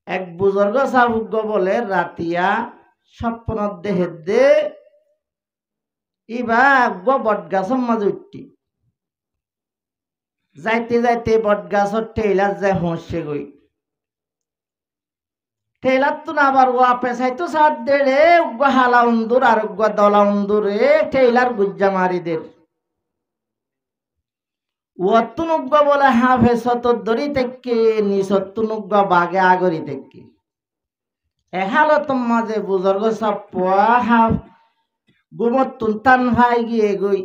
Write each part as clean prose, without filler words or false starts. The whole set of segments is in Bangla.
এক বুজুর্গ সাহুগ্য বলে রাতিয়া স্বপ্ন দেহে দে ইবা বট গাছের মাঝে উঠতি যাইতে যাইতে বট গাছর টেইলার যায় হুঁসে গই টেইলার তো না আবার ওয়া পেছাইতো সাত দেড়ে উগ্র হালা উন্দুর আর উগ্র দলা উন্দুরে টেইলার গুজ্জা মারিদের ওয়াত্তুনুগ্গ বলে হাফে সতর দড়ি থেকে নিসত্তুনুগ্গ বাগে আগরি থেকে এহালত মাঝে বুজুর্গ সব পোয়া হাফ গুমত তুলতান ভাই গিয়ে গই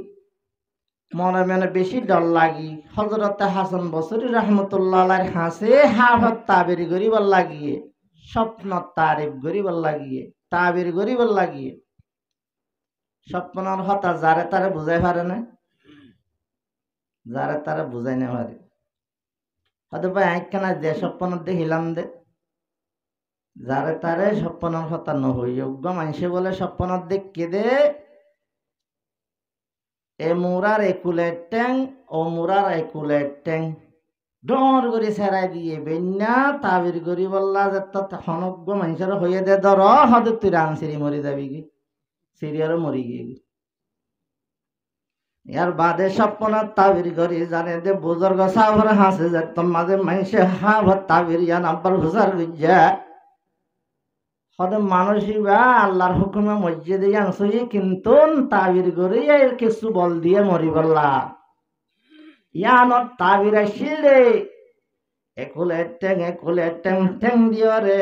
মনে মনে বেশি ডর লাগি হজরতে হাসান বসরি রহমতুল্লাহ হাসে হাফত তাবির গরিবার লাগিয়ে স্বপ্ন তারিফ গরিবার লাগিয়ে তাবির গরিবার লাগিয়ে স্বপ্নর হতা যারে তারে বুঝাই পারে না যারে তারে বুঝাই না পারে হয়তো ভাই একখানা যে স্বপ্ন দেখিলাম দে যারে তারে স্বপ্নর হতা নহই যোগ্য মানুষে বলে স্বপ্ন দেখকে দে এ মুরার একুলের ট্যাং ও মুরার একুলের ট্যাং ডর করে সেরাই দিয়ে বেন্যা তাবির করি বললা যে হনজ্ঞ মানুষের হইয়ে দে ধর হয়তো তুই রান সিরি মরি যাবি কি সিরিয়ারও মরি গিয়ে ইয়ার বাদে স্বপ্ন তাবির করি জানে যে বুজুর্গ সাহর হাসে যে মাঝে মানুষে হাভ তাবির ইয়ান আব্বার হুসার গুজ্জা হয়তো মানুষই বা আল্লাহর হুকুমে মসজিদে আনছই কিন্তু তাবির করে এর কিছু বল দিয়ে মরি বললা ইয়ানত তাবির আসিল রে একুলের ট্যাং ট্যাং দিও রে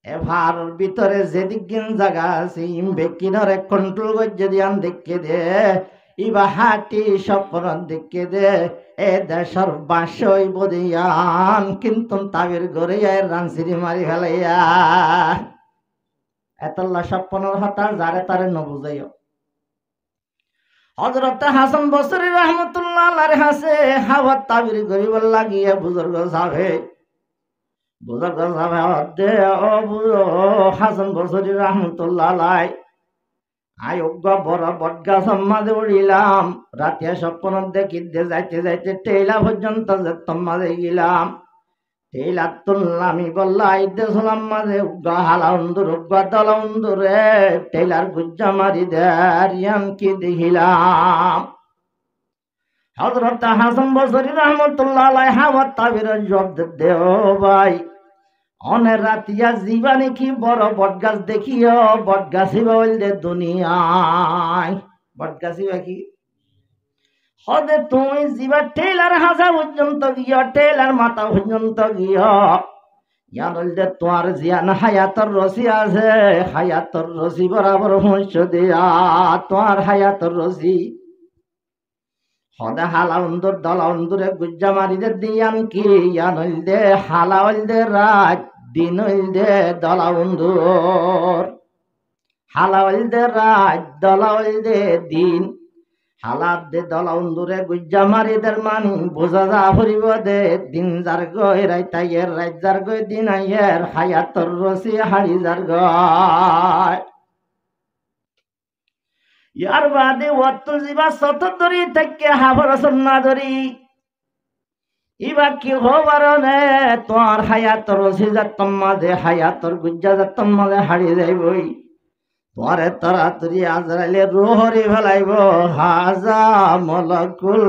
এভার ভিতরে যেদিকিন জায়গা আছে বেকিনরে কন্ট্রোল করছে দিয়ান দেখে দে ইবা হাটি স্বপ্ন দেখে দে এ দেশের বাসই বদিয়ান কিন্তু তাবির করে রানসিরি মারি ফেলাইয়া এতল্লা স্বপ্নর হতা যারে তারে নবুঝাইও হযরত হাসান বসরি রাহমাতুল্লাহ আলাইহি হাসে হাওয়া তাবির করিব লাগিয়ে বুজুর্গ সাহেব দে ও হাসান বসরি রাহমাতুল্লাহ আলাইহি আয়োগ্য বড় বটগাছ মাঝে উড়িলাম রাতিয়া স্বপ্ন দেখি যাইতে যাইতে টেইলা পর্যন্ত যেতাম মাঝে গেলাম টেইলা তুললামি বললা আইতে শুনলাম মাঝে উগ্গা হালা উন্দুর উগ্গা দলা উন্দুরে টেইলার গুজ্জা মারি দেয়ান কি দেখিলাম হযরত হাসান বসরি রাহমাতুল্লাহ আলাইহি হাওয়া তাবির জবাব দে ও ভাই অনেক রাতিয়া জীবানি কি বড় বটগাছ দেখিও বটগাছি বললে দুনিয়ায় বটগাছি বাকি হদে তুমি জীবা টেইলার হাসা পর্যন্ত গিয়ে টেইলার মাথা পর্যন্ত গিয়ে ইয়ান বলতে তোমার জিয়ান হায়াতর রসি আছে হায়াতর রসি বরাবর হংস দেয়া তোমার হায়াতর রসি হদে হালা উন্দুর দলা উন্দুরে গুজ্জা মারিদে দিয়ান কি ইয়ান হইলদে হালা হইলদে রাত দিন হইলদে দলা উন্দুর হালা হইলদে রাত দলা হইলদে দিন হালাত দে দলা উন্দুরে গুজ্জা মারিদের মান বোঝা যা ফুরিব দে দিন যার গয় রাইতাইয়ের রাত যার গয় দিন আইয়ের হায়াতর রসি হাড়ি যার গয় ইয়ার বাদে অত জীবা শত ধরি থেকে হাবর সন্না ধরি ইবা কি হবার নে তোমার হায়াতর রসি যাতম মাঝে হায়াতর গুজ্জা যাতম মাঝে হাড়ি যাইবই তোমারে তাড়াতাড়ি আজরাইলে রোহরি ফেলাইব হাজা মলকুল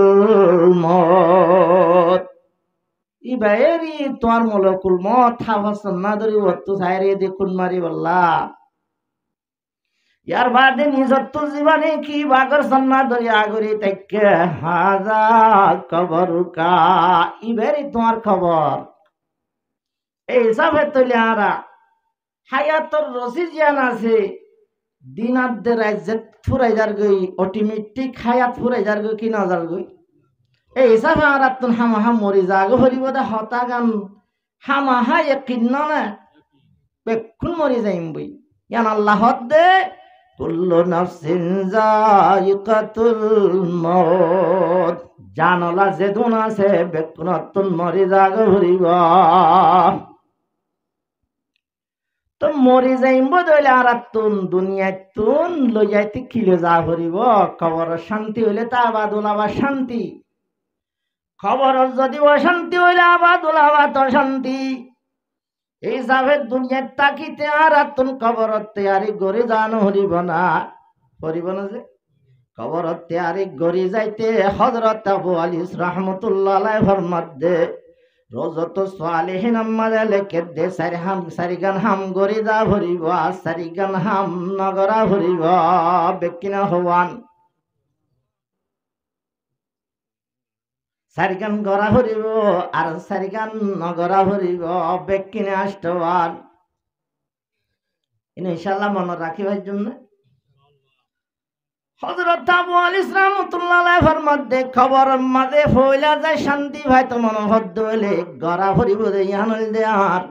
মত ইবা এরি তোমার মলকুল মত হাবর সন্না ধরি অত সাইরে দেখুন মারি বললা ইয়ার বাদে নিজত্ব জীবনে কি বাগর সন্না ধরি আগরি থেকে হাজা কবরুকা ইবেরি তোমার খবর এই হিসাবে তৈলে আরা হায়াতর রসি জিয়ান আছে দিনাদ্দে রাজ্যে ফুরাই যার গই অটোমেটিক হায়াত ফুরাই যার গই কি না যার গই এই হিসাবে আর তুন হামাহা মরি যাগ হরিব দা হতা গান হামাহা ইয়াকিন না বেক্ষুন মরি যাইম বই ইয়ান আল্লাহ দে কুল্লু নাফসিন যায়িকাতুল মউত জানলা যে দুন আছে বেকুনতুন মরি যাগ হরিব তো মরি যাইম বদলে আর তুন দুনিয়ায় তুন লই যাইতে খিলে যা হরিব খবর শান্তি হইলে তা বাদুল আবার শান্তি খবর যদি অশান্তি হইলে আবাদুল আবার তো শান্তি এই যাবে দুনিয়ার তাকিতে আর আতুন কবরত তৈয়ারি গড়ে জানো হরিব না যে কবরত তৈয়ারি গড়ি যাইতে হযরত আবু আলিস রাহমাতুল্লাহ আলাইহি ফরমাদে রোজত সালেহিন আম্মাদে লেখে দে সারিগান হাম গড়ি যা ভরিব সারিগান হাম নগরা ভরিব বেকিনা হওয়ান সারিগান গড়া ভরিব আর সারিগান নগরা ভরিব বেকিনে আসতবান ইনশাআল্লাহ মনে রাখিবার জন্য হযরত আবু আলিস রাহমাতুল্লাহ আলাইহি ফরমাদে খবর মাঝে ফইলা যায় শান্তি ভাই তো মনোহদ্দ হইলে গড়া ভরিব দে ইয়ানল দে আর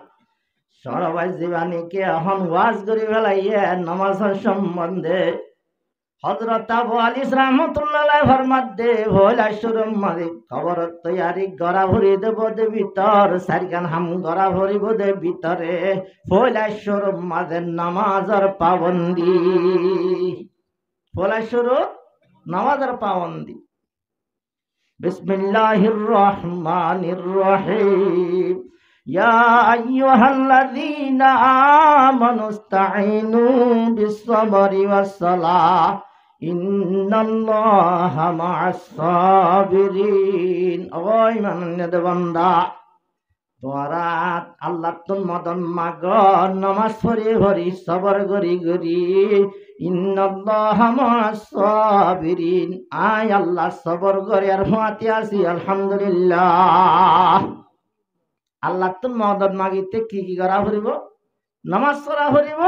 সরবাই জীবানীকে এখন ওয়াজ করি ফেলাইয়ে নামাজের সম্বন্ধে হযরত আবু আলিস রাহমাতুল্লাহ আলাইহি ফরমাদে ফইলা শুরু মাঝে খবর তৈয়ারি গড়া ভরি দেব দে ভিতর সারিগান হাম গড়া ভরিব দে ভিতরে ফইলা শুরু মাঝে নামাজের পাবন্দি ফলা শুরু নামাজের পাবন্দি বিসমিল্লাহির রহমানির রহিম ইয়া আইয়ুহাল্লাযীনা আমানুস্তাঈনু বিস-সাবরি ওয়াস-সালাহ ইন্নাল্লাহা মা'আস-সাবিরিন। ও ঈমানদার বান্দা তোরা আল্লাহ তুন মদন মাগ নামাজ পড়ি ভরি সবর গরি গরি ইন্নাল্লাহা মা'আস-সাবিরিন আয় আল্লাহ সবর করে আর হুয়াতে আসি আলহামদুলিল্লাহ। আল্লাহ তুন মদন মাগিতে কি কি করা ভরিব নামাজ পড়া ভরিব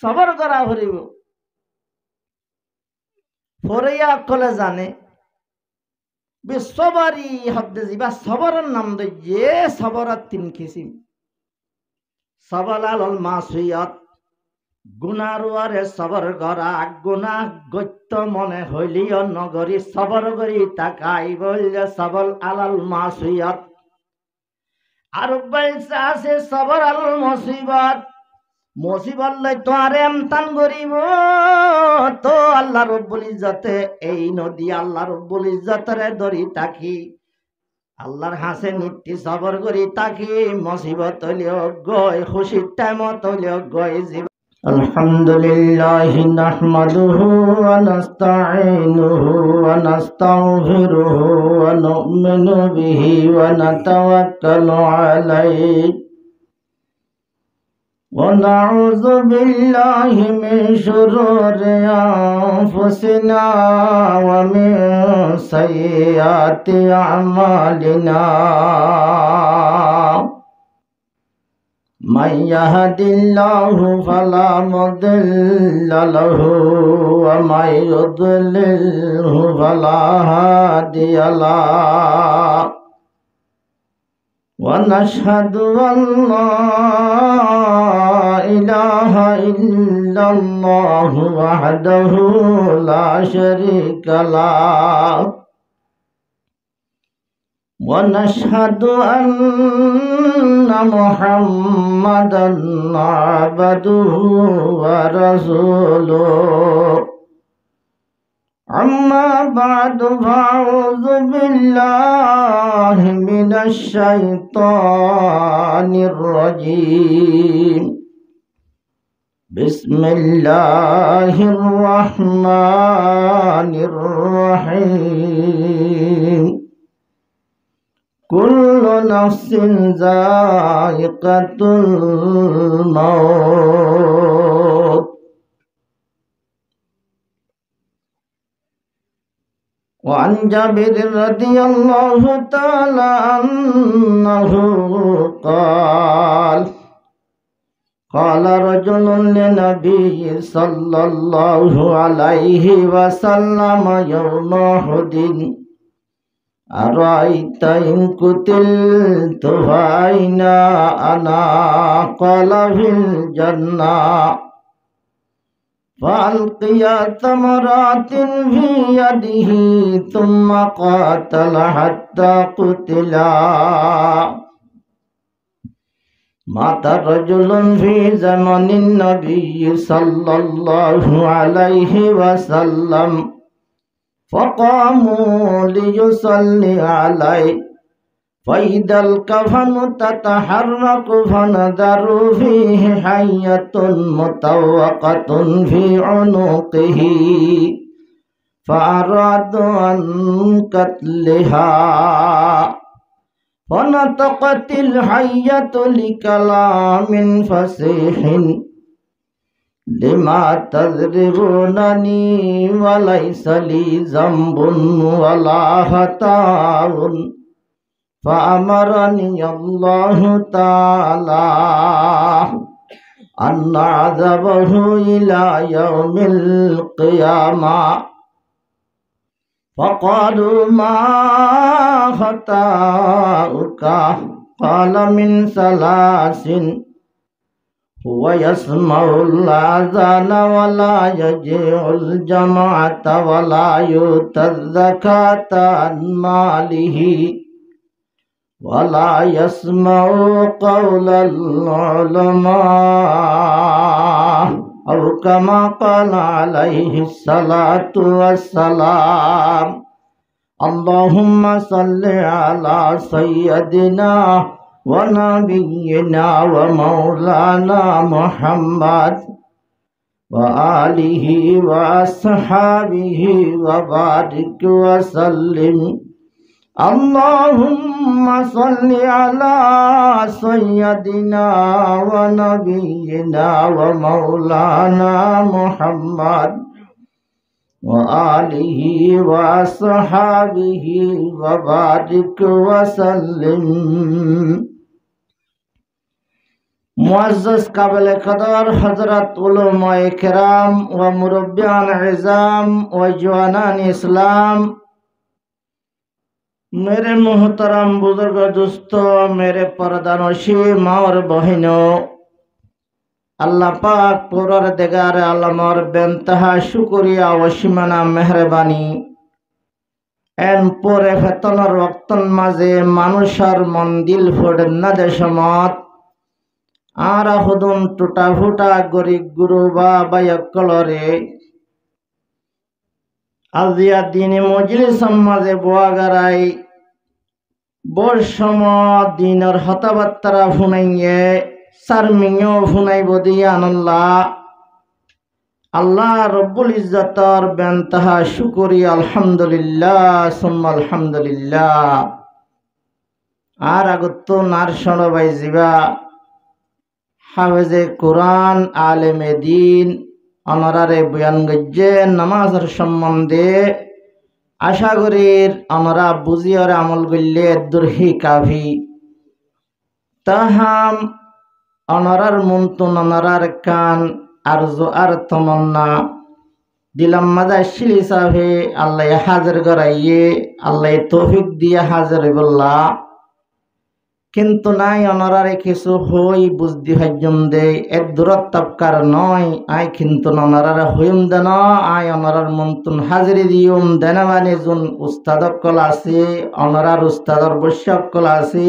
সবর করা ভরিব ফরিয়া কলে জানে বিশ্ববারি হদ্দে জিবা সবরের নাম দে সবরাত তিন কিসিম সবল আল মাসিয়াত গুনারুয়ারে সবর করা গুনাহ গত্য মনে হইলিও নগরী সবর করি তাকাই বললে সবল আলাল মাসিয়াত আর বলছে আছে সবর আল মুসিবত মুসিবত লই তো আর এমতান করিব তো আল্লাহ রব্বুল ইজ্জতে এই নদী আল্লাহ রব্বুল ইজ্জতরে ধরি তাকি আল্লাহর হাসে নিত্যি সবর করি তাকি মুসিবত হইলেও গয় খুশির টাইমত হইলেও গয় জীব আলহামদুলিল্লাহ নাহমাদুহু ওয়া নাস্তাঈনুহু ওয়া নাস্তাগফিরুহু ওয়া নু'মিনু বিহি ওয়া নাতাওয়াক্কালু আলাইহি ونعوذ بالله من شرور أنفسنا ومن سيئات أعمالنا من يهد الله فلا مضل له ومن يضلله فلا هادي له ونشهد أن لا إله إلا الله وحده لا شريك له ونشهد أن محمدا عبده ورسوله أما بعد فأعوذ بالله من الشيطان الرجيم بسم الله الرحمن الرحيم كل نفس ذائقة الموت وعن جابر رضي الله تعالى عنه قال قال رجل للنبي صلى الله عليه وسلم يوم أحد أرأيت إن قتلت فأين أنا قال في الجنة فألقي ثمرات في يده ثم قاتل حتى قتلا مات رجل في زمن النبي صلى الله عليه وسلم فقاموا ليصلي عليه فإذا الكفن تتحرك فنظر فيه حية مطوقة في عنقه فأرادوا أن قتلها فنطقت الحية لكلام فصيح لما تضربونني وليس لي ذنب ولا خطأ فأمرني الله تعالى أن أعذبه إلى يوم القيامة فقالوا ما خطأك قال من ثلاث هو يسمع الأذان ولا يجيء الجماعة ولا يؤتى الزكاة عن ماله ولا يسمع قول العلماء أو كما قال عليه الصلاة والسلام اللهم صل على سيدنا ونبينا ومولانا محمد وآله وأصحابه وبارك وسلم اللهم صل على سيدنا ونبينا ومولانا محمد وآله وأصحابه وبارك وسلم मुअज़्ज़ज़ काबिल क़दर हज़रत उलमाए किराम व मुरब्बियान इज़ाम व जवानान इस्लाम, मेरे मोहतरम बुजुर्ग दोस्तों, मेरे परदानशी माँ और बहनों, अल्लाह पाक परवरदिगार आलमर बेइंतहा शुक्रिया व सीमाना मेहरबानी एन परे फेतनर वक्तन माजे मानुषार मन दिल फोड़ना देशमत आरा हुदुम टूटा फूटा गरीब गुरु बायकलरे আজিয়া দিনে মজলিস মাঝে বোয়াগারাই বর্ষম দিনের হতাবাত্তারা ফুনাইয়ে সারমিও ফুনাইব দিয়ানল্লাহ আল্লাহ রব্বুল ইজ্জতর বেনতাহা শুকরি আলহামদুলিল্লাহ সুম্মা আলহামদুলিল্লাহ। আর আগত নার শোনবাই জিবা হাফেজে কোরআন আলেমে দ্বীন অনারারে বয়ান গজ্জে নামাজের সম্বন্ধে আশা করির অনারা বুঝিয়র আমল গল্লে দুরহি কাফি তাহাম অনারার মুনতুন অনারার কান আরজু আর তমন্না দিলাম মাদা শিলি সাফে আল্লাহ হাজির করাইয়ে আল্লাহ তৌফিক দিয়ে হাজির বললা কিন্তু নাই অনারারে কিছু হই বুঝদি ভাজ্যম দে এর দূরত তাপকার নয় আই কিন্তু অনারারে হইম দেন আই অনারার মন্তুন হাজিরি দিউম দেনাবানি জুন উস্তাদকল আছে অনারার উস্তাদর বৈশ্যকল আছে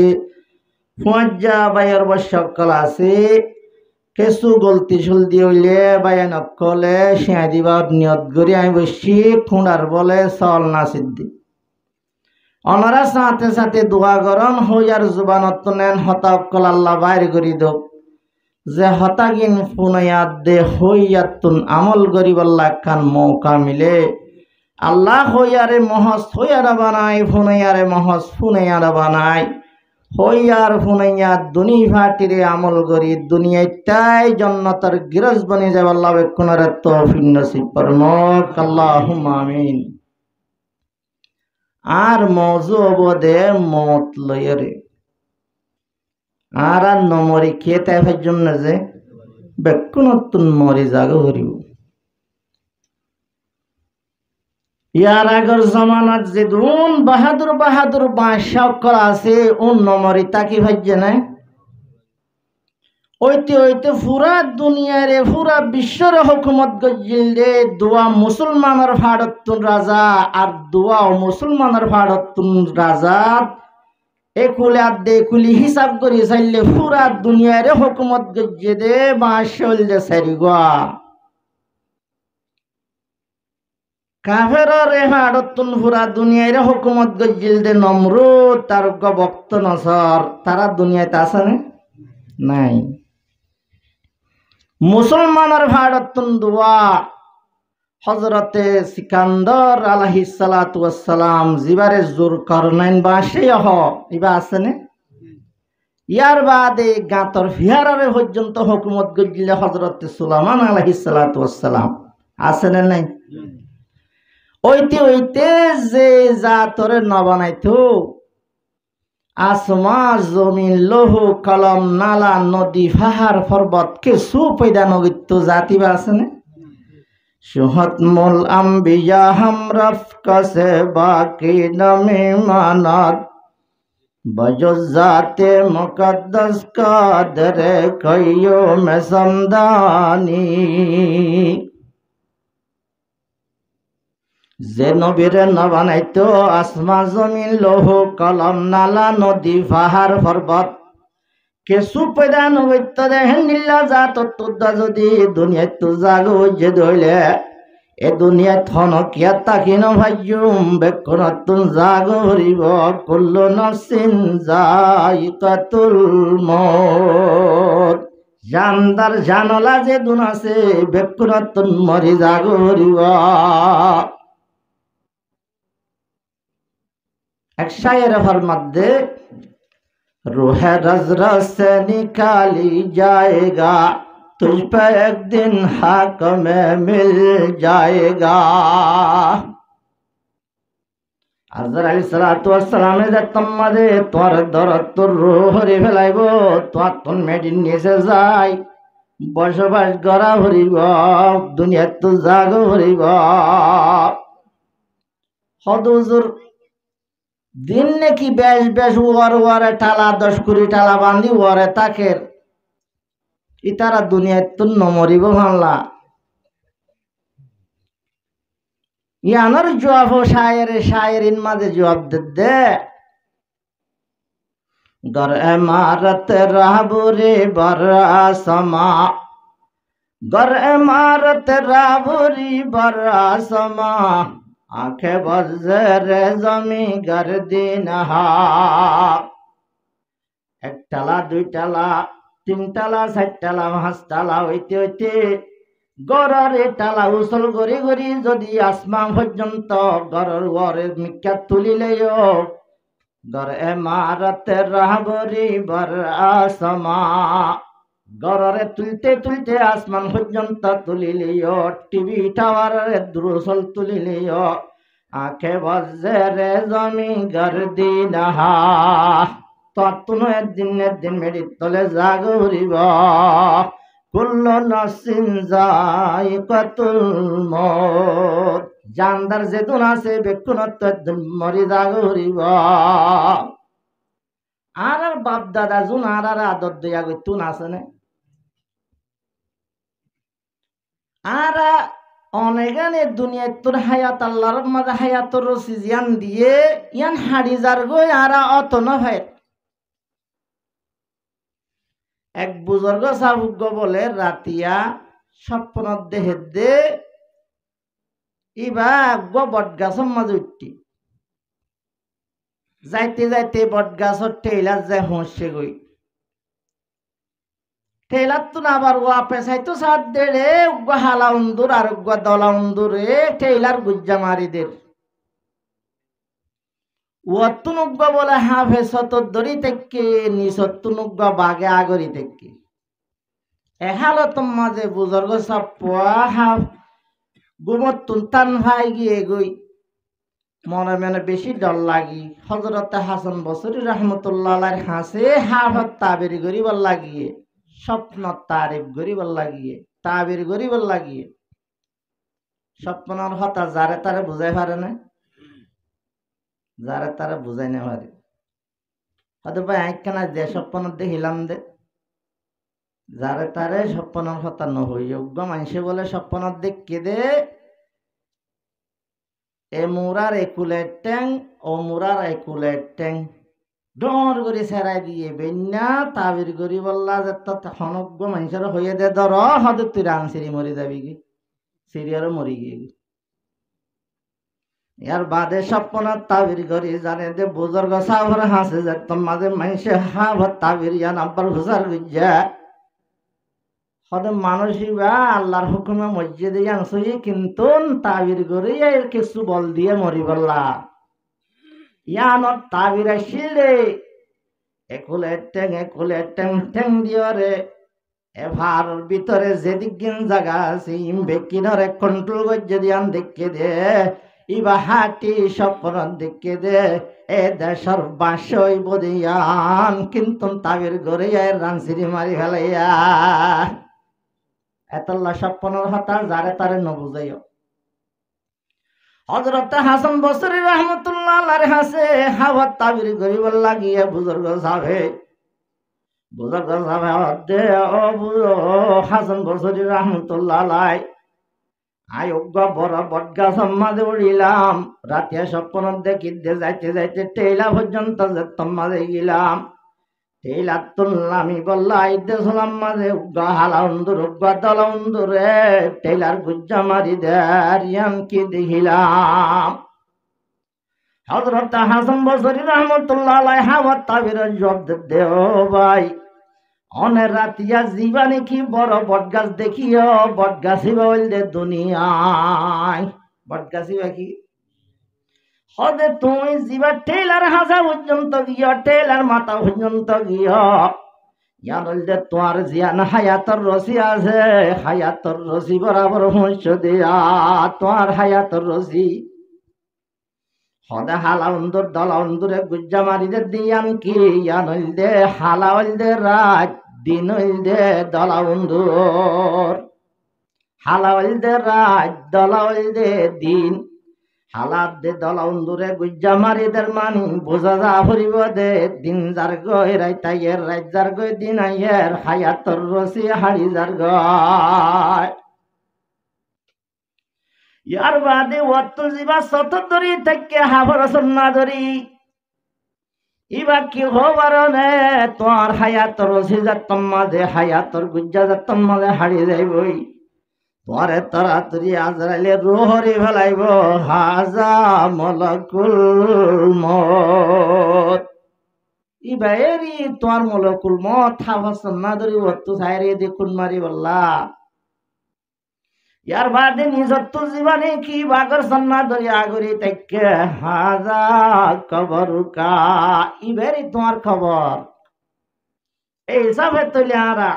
ফুয়াজ্জা বাইয়ের বৈশ্যকল আছে কিছু গলতি সুলদি হইলে বায়ান অকলে শিয়া দিবার নিয়ত করি আমি বসি খুঁড়ার বলে চল না সিদ্ধি অনারা সাথে সাথে দোয়া গরম হইয়ার জুবানত নেন হতাকল আল্লাহ বাইর করি দোক যে হতাগিন ফুনায়াত দে হইয়াতুন আমল গরিবাল্লাহ কান মৌকা মিলে আল্লাহ হইয়ারে মহস হইয়ারা বানাই ফুনাইয়ারে মহস ফুনাইয়ারা বানাই হইয়ার ফুনাইয়া দুনি ভাটিরে আমল করি দুনিয়ায় তাই জন্নতর গিরজ বনি যাব আল্লাহ বেকুনারে তৌফিক নসিব ফরমাক আল্লাহুম্মা আমিন। আর মৌজু অবদে মত লয়রে আর নমরি খেতে ফেজম না যে বেকুনতুন মরি জাগ হরিব ইয়ার আগর জমানাত যে দুন বাহাদুর বাহাদুর বাদশাহ আছে উন নমরি তাকি ভাজ্যে না ওইতে ওইতে পুরা দুনিয়ারে পুরা বিশ্বর হুকুমত গজিল দে দুয়া মুসলমানের ভারতুন রাজা আর দুয়া মুসলমানের ভারতুন রাজা একুলে আর দেখুলি হিসাব করি চাইলে পুরা দুনিয়ারে হুকুমত গজিয়ে দে বাঁশল দে সারি গোয়া কাফেররে হাড়তুন পুরা দুনিয়ার হুকুমত গজ্জিল দে নমরুদ তার ভক্ত নসর তারা দুনিয়াতে আছে না নাই। মুসলমানের ভাড়তুন দুয়া হযরতে সিকান্দর আলাইহিস সালাতু ওয়াস সালাম জিবারে জোর করনাইন বাসে হ ইবা আছে না। ইয়ার বাদে গাতর ফিহারারে পর্যন্ত হুকুমত গজ্জিল হযরতে সুলাইমান আলাইহিস সালাতু ওয়াস সালাম আছে না নাই। ওইতে ওইতে যে জাতরে ন বানাইতো আসমান জমিন লৌহ কলম নালা নদী পাহাড় পর্বত কিছু পয়দা নগিত জাতি বা আছে না। সুহত মুল আম্বিয়া হামরফ কাছে বাকি নমি মানত বজুজাতে মুকদ্দস কাদরে কইয়ো মে সমদানি। যে নবীরে ন বানাইতো আসমান জমিন লৌহ কলম নালা নদী পাহাড় পর্বত কিছু পয়দা নগত্য দেখেন নিল্লা জাত তুদা যদি দুনিয়ায় তু জাগো যে ধইলে এ দুনিয়ায় থনকিয়া তাকিন ভাইয়ুম বেকুনতুন জাগো হরিব কুল্লু নফসিন যায়িকাতুল মউত। জানদার জানলা যে দুন আছে বেকুনতুন মরি জাগো হরিব। एक शायर फरमात दे रूह रज़ से निकाली जाएगा तुझ पे एक दिन हक में मिल जाएगा। আজর আলাইহিসসালাতু ওয়াসসালামে যে তোমাদে তোর দরদ তোর রূহ রে ফেলাইব তোর তোর মেডিন নিচে যাই বসবাস করা হরিব দুনিয়াত তো জাগ হরিব। হদুজুর দিন নাকি বেশ বেশ ওয়ারে টালা 10 কোটি টালা বান্ধি ওয়ারে তাকের ইতারা দুনিয়ায় তো নমরিব ভাঙলা। ইয়ানোর জবাব শায়ের শায়েরিন মাঝে জবাব দে গর ইমারত রাহবুরে বরা সমা গর ইমারত রাহবুরি বরা সমা आंखें बज़रे जमी गर्दी नहा। एक टाला दुई टाला तीन टाला 4 टाला 5 टाला হইতে হইতে গড়ের টালা উছল গড়ি গড়ি যদি আসমান পর্যন্ত গড়ের ওরে মিক্কা তুলিলেও গড় ইমারতে রাহবরি বর আসমা গড়রে তুলতে তুলতে আসমান পর্যন্ত তুলিলিও টিভি টাওয়ারে দ্রুসল তুলিলিও আঁখে বজ্রে জমি গর্দি নাহা। ততুন একদিন মেডি তলে জাগরিব কুল্লু নফসিন যায়িকাতুল মউত। জানদার যেতুন আছে বেকুনত মরি জাগরিব। আর বাপ দাদা জুন আর আদর দিয়া গইতুন আছে না। আর অনেগানে দুনিয়ায় তোর হায়াত আল্লাহর মাঝে হায়াতর রসি জিয়ান দিয়ে ইয়ান হাড়ি যার গই আর অত নয়। এক বুজুর্গ সাহুগ্য বলে রাতিয়া স্বপ্নত দেহে দে ইবা বট গাছের মাঝে উঠতি যাইতে যাইতে বট গাছের টেইলার যায় হুঁসে গই টেইলার তো আবার ওয়া পেছাইতো সাত দেড়ে উগ্র হালা উন্দুর আর উগ্র দলা উন্দুরে টেইলার গুজ্জা মারিদের ওয়াতুনুগ্গ বলে হাফে সতর দড়ি থেকে নিসতুনুগ্গ বাগে আগরি থেকে এহালত মাঝে বুজুর্গ সব পোয়া হাফ গুমত তুলতান ভাই গিয়ে গই মনে মনে বেশি ডর লাগি হযরতে হাসান বসরি রাহমাতুল্লাহ আলাইহি হাসে হাফত তাবির গরিবল লাগিয়ে স্বপ্ন তারিফ গরিবল লাগিয়ে তাবির গরিবল লাগিয়ে স্বপ্নর হতা যারে তারে বুঝাই পারে না যারে তারে বুঝাই না পারে হয়তো ভাই একখানা যে স্বপ্ন দেখিলাম দে যারে তারে স্বপ্নর হতা নহই যোগ্য মানুষে বলে স্বপ্ন দেখকে দে এ মুরার একুলের ট্যাং ও মুরার একুলের ট্যাং ডর করে সেরাই দিয়ে বেন্যা তাবির করি বললা যে হনজ্ঞ মানুষের হইয়ে দে ধর হদে তুই রান সিঁড়ি মরি যাবি কি সিঁড়ি আরো মরি গিয়ে ইয়ার বাদে স্বপ্ন তাবির করি জানে যে বুজুর্গ সাহর হাসে যে তোমাদের মানুষে হাবর তাবির ইয়ান আব্বার হুসার গুজ্জা হদে মানুষই বা আল্লাহর হুকুমে মসজিদে আনছই কিন্তু তাবির করি এর কিছু বল দিয়ে মরি বললা ইয়ান তাবির আসিলে একুলে টেং টেং দিয়রে এভার ভিতরে যেদিক জায়গা আছে বেকিনরে কন্ট্রোল করে দিয়ান দেখে দে ইবা হাতি স্বপ্ন দেখে দে এ দেশের বাসই বদিয়ান কিন্তু তাবির গড়ে রানসিরি মারি ফেলাইয়া এতল্লা স্বপ্নের হতার যারে তারে নবুঝাইও হযরত হাসান বসরি রহমতুল্লাহ আলাইহি হাসে হাওয়া তাবির গরিব লাগিয়ে বুজুর্গ সাহেব দে হাসান বসরি রহমতুল্লাহ আলাইহি আয়োগ্য বড় বটগাছ মাঝে উড়িলাম রাতে স্বপ্ন দেখিতে যাইতে যাইতে টেইলা পর্যন্ত যে তোমাদের গেলাম টেইলা তুললামি বললা আইতে শুনলাম মাঝে উগ্গা হালা উন্দুর উগ্গা দলা উন্দুরে টেইলার গুজ্জা মারি দেয়ান কি দেখিলাম হযরত হাসান বসরি রহমতুল্লাহ আলাইহি হাওয়া তাবির জবাব দে ও ভাই অনের রাতিয়া জীবানে কি বড় বটগাছ দেখিও বটগাছি বললে দুনিয়ায় বটগাছি বাকি হদে তুমি জীবা টেলার হাসা পর্যন্ত গিয়ে টেলার মাথা পর্যন্ত গিয়ে ইয়ান বললে তোমার জিয়ান হায়াতর রসি আছে হায়াতর রসি বরাবর হইছ দিয়া তোমার হায়াতর রসি হদে হালা উন্দুর দলা উন্দুরে গুজ্জা মারিদের দিয়ান কি ইয়ান হইলে হালা হইলে রাত দিন হইলে দলা উন্দুর হালা হইলে রাত দলা হইলে দিন হালাত দে দলা উন্দুরে গুজ্জা মারিদের মানি বোঝা যা ফুরিব দে দিন যার গয় রাইতাইয়ের রাত যার গয় দিন আইয়ের হায়াতর রসি হাড়ি যার গয় ইয়ার বাদে অত জীবা শত ধরি থেকে হাবর সন্না ধরি ইবা কি হবার নে তোমার হায়াতর রসি যাতম মাঝে হায়াতর গুজ্জা যাতম মাঝে হারিয়ে যাইবই তোমারে তাড়াতাড়ি আজরাইলে রোহরি ফেলাইব হাজা মলকুল মত ইবা এরি তোমার মলকুল মত হাবর সন্না ধরি অত সাইরে দেখুন মারি বললা ইয়ার বাদে নিজত্ব জীবনে কি বাগর সন্না দরিয়া গরি তাইকে হাজা কবরুকা ইবেরি তোমার খবর এই হিসাবে তলিয়ারা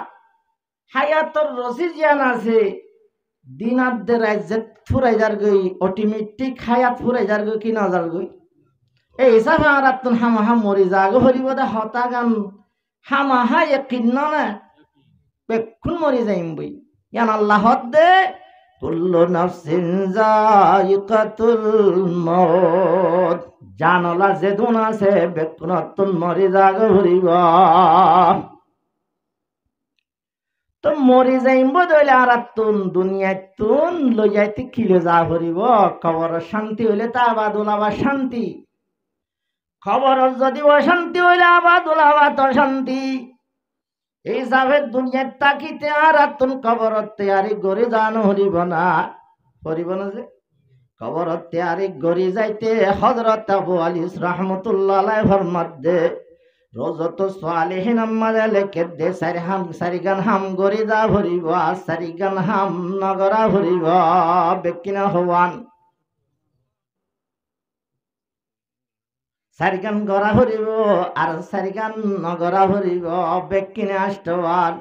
হায়াতর রসি জিয়ান আছে দিনাদ্দে রাজ্যে ফুরাই যার গই অটোমেটিক হায়াত ফুরাই যার গই কি না যার গই এই হিসাবে আর তুন হামাহা মরি যাগো হরিব দে হতা গান হামাহা একিন না বেক্ষুন মরি যাইম বই ইয়ান আল্লাহ দে কুল্লু নাফসিন যায়িকাতুল মউত জানলা যে দুন আছে বেকুনতুন মরি যাগ হরিব তো মরি যাইম বদলে আর তুন দুনিয়ায় তুন লই যাইতে খিলে যা হরিব খবর শান্তি হইলে তা বাদুল আবার শান্তি খবর যদি অশান্তি হইলে আবাদুল আবার তো শান্তি এই হিসাবে দুনিয়ার তাকিতে আর তুন কবর তৈয়ারি গড়ি জানো হরিব না যে কবর তৈয়ারি গড়ি যাইতে হযরত আবু আলী রহমতুল্লাহ আলাইহি ফরমাদে রোজত সালেহিন আমাদের লেখে দে সারিগান হাম গড়ি যা হরিব সারিগান হাম নগরা হরিব বেকিনা হওয়ান সারিগান গড়া হরিব আর সারিগান নগরা হরিব বেকিনে আসতবান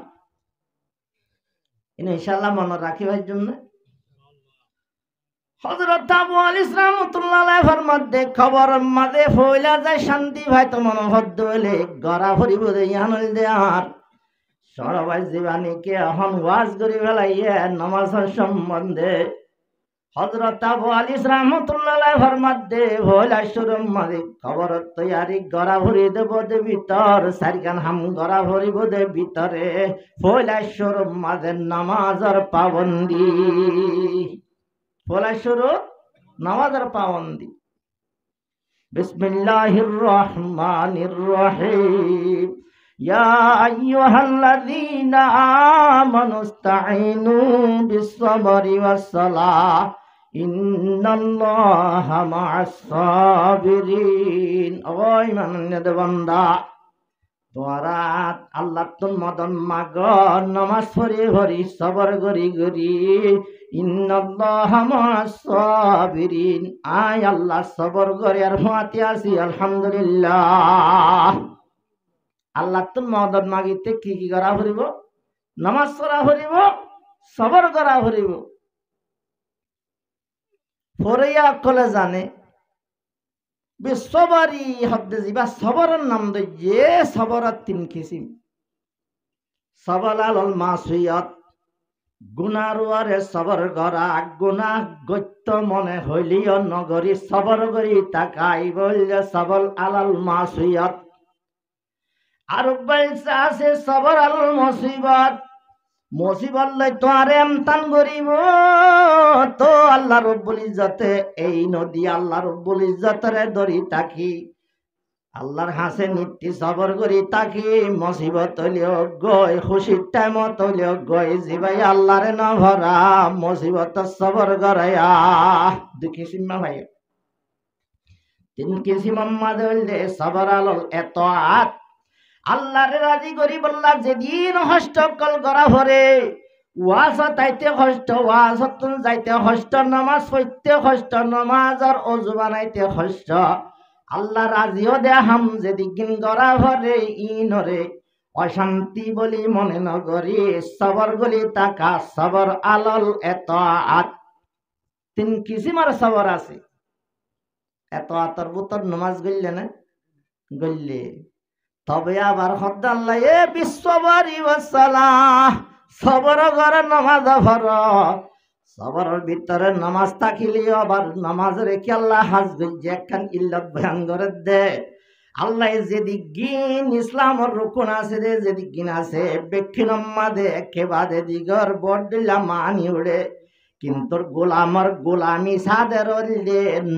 ইনশাআল্লাহ মনে রাখিবার জন্য হযরত আবু আলী রাহমাতুল্লাহ আলাইহি ফরমাদে খবর মাঝে হইলা যায় শান্তি ভাই তো মন হদ্দ হইলে গড়া হরিব দে ইয়ানল দে আর সরবাই জীবানীকে এখন ওয়াজ করি ফেলাইয়ে নামাজের সম্বন্ধে হযরত আবু আলী রাহমাতুল্লাহ আলাইহি ফরমাদে হইলা শরম মাঝে খবর তৈয়ারি গড়া ভরি দেব দে ভিতর সারিগান হাম গড়া ভরিব দে ভিতরে হইলা শরম মাঝে নামাজের পাবন্দি হইলা শরম নামাজের পাবন্দি বিসমিল্লাহির রহমানির রহিম ইয়া আইয়ুহাল্লাযীনা আমানু ইসতাঈনু বিস-সাবরি ওয়াস-সালাহ ইন্নাল্লাহা মা'আস সাবিরিন। ও ইমানের বান্দা, তোরা আল্লাহ তুন মদন মাগ নামাজ পড়ি পড়ি সবর গরি গরি। ইন্নাল্লাহা মা'আস সাবিরিন, আয় আল্লাহ সবর করে আর হাতে আসি আলহামদুলিল্লাহ। আল্লাহ তুন মদন মাগিতে কি কি করা হরিব? নামাজ পড়া হরিব, সবর করা হরিব। ফরিয়া কলে জানে বিশ্ববারি হদ্দে জিবা সবরের নাম দইয়ে সবরাত তিন কিসিম। সবর আলাল মাসিয়াত, গুনারুয়ারে সবর করা, গুনাহ গত্য মনে হইলিও নগরী সবর করি তাকাই বললে সবল আলাল মাসিয়াত। আর বলছে আছে সবর আল মুসিবত, মুসিবত লই তো আর এমতান করিব তো আল্লাহ রব্বুল ইজ্জতে এই নদী আল্লাহ রব্বুল ইজ্জতের দড়ি তাকি আল্লাহর হাসে নিত্যি সবর করি তাকি। মুসিবত হইলেও গই, খুশির টাইমত হইলেও গই, জিবাই আল্লাহরে ন ভরা মুসিবত সবর করাইয়া। দুই কিসিম ভাই, তিন কিসিম মাঝে হইলে সবর আলল এত আত আল্লাহরে রাজি করি বললা। যেদিন হস্ত কল করা ভরে ওয়াজ তাইতে হস্ত, ওয়াজ যাইতে হস্ত, নামাজ পড়তে হস্ত, নামাজ আর অজু বানাইতে হস্ত। আল্লাহ রাজিও দেহাম যেদিন করা ভরে ইনরে অশান্তি বলি মনে নগরী সবর গলি তাকা সবর আলল এত আত। তিন কিসিমার সবর আছে। এত আতর বুতর নামাজ গইলে না গইলে তবে আবার হদ্দাল্লাহ এ বিশ্ববারি ওয়াসালাহ সবর করে নামাজ ভর। সবরের ভিতরে নামাজ থাকিলে আবার নামাজ রেখে আল্লাহ হাজ গইছে একখান ইল্লত বয়ান করে দে। আল্লাহ যেদিক গিন ইসলামর রুকুন আছে রে, যেদিক গিন আছে ব্যক্তি নম্মাদে একেবাদে দিগর বড় দিলা মানি উড়ে। কিন্তু গোলামর গোলামি সাদের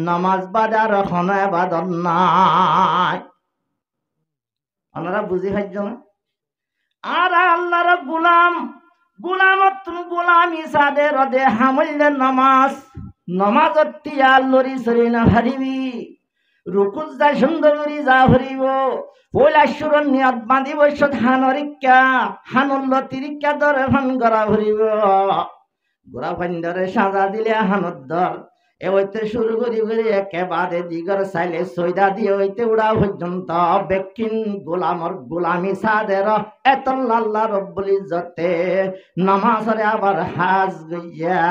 নামাজ বাজার হনে বাদন নাই। আপনারা বুঝি পাইছ না? আর আল্লাহর গোলাম গোলামত গোলামি সাদের দে হামলে নামাজ নামাজত তিয়া লরি সরি না হারিবি রুকুজ যা সুন্দর করি যা হরিব পৈলাশ্বর নিয়ত বাঁধিব হানরিকা হানুল্ল তিরিকা দরে ভান করা হরিব। গোড়া ভান্ডারে সাজা দিলে হানত দর এ হইতে শুরু করি করি একেবারে দিগর চাইলে সৈদা দিয়ে হইতে উড়া পর্যন্ত বেকিন গোলামর গোলামি সাদের এত আল্লাহ রব্বুল ইজ্জতে নামাজরে আবার হাজ গইয়া।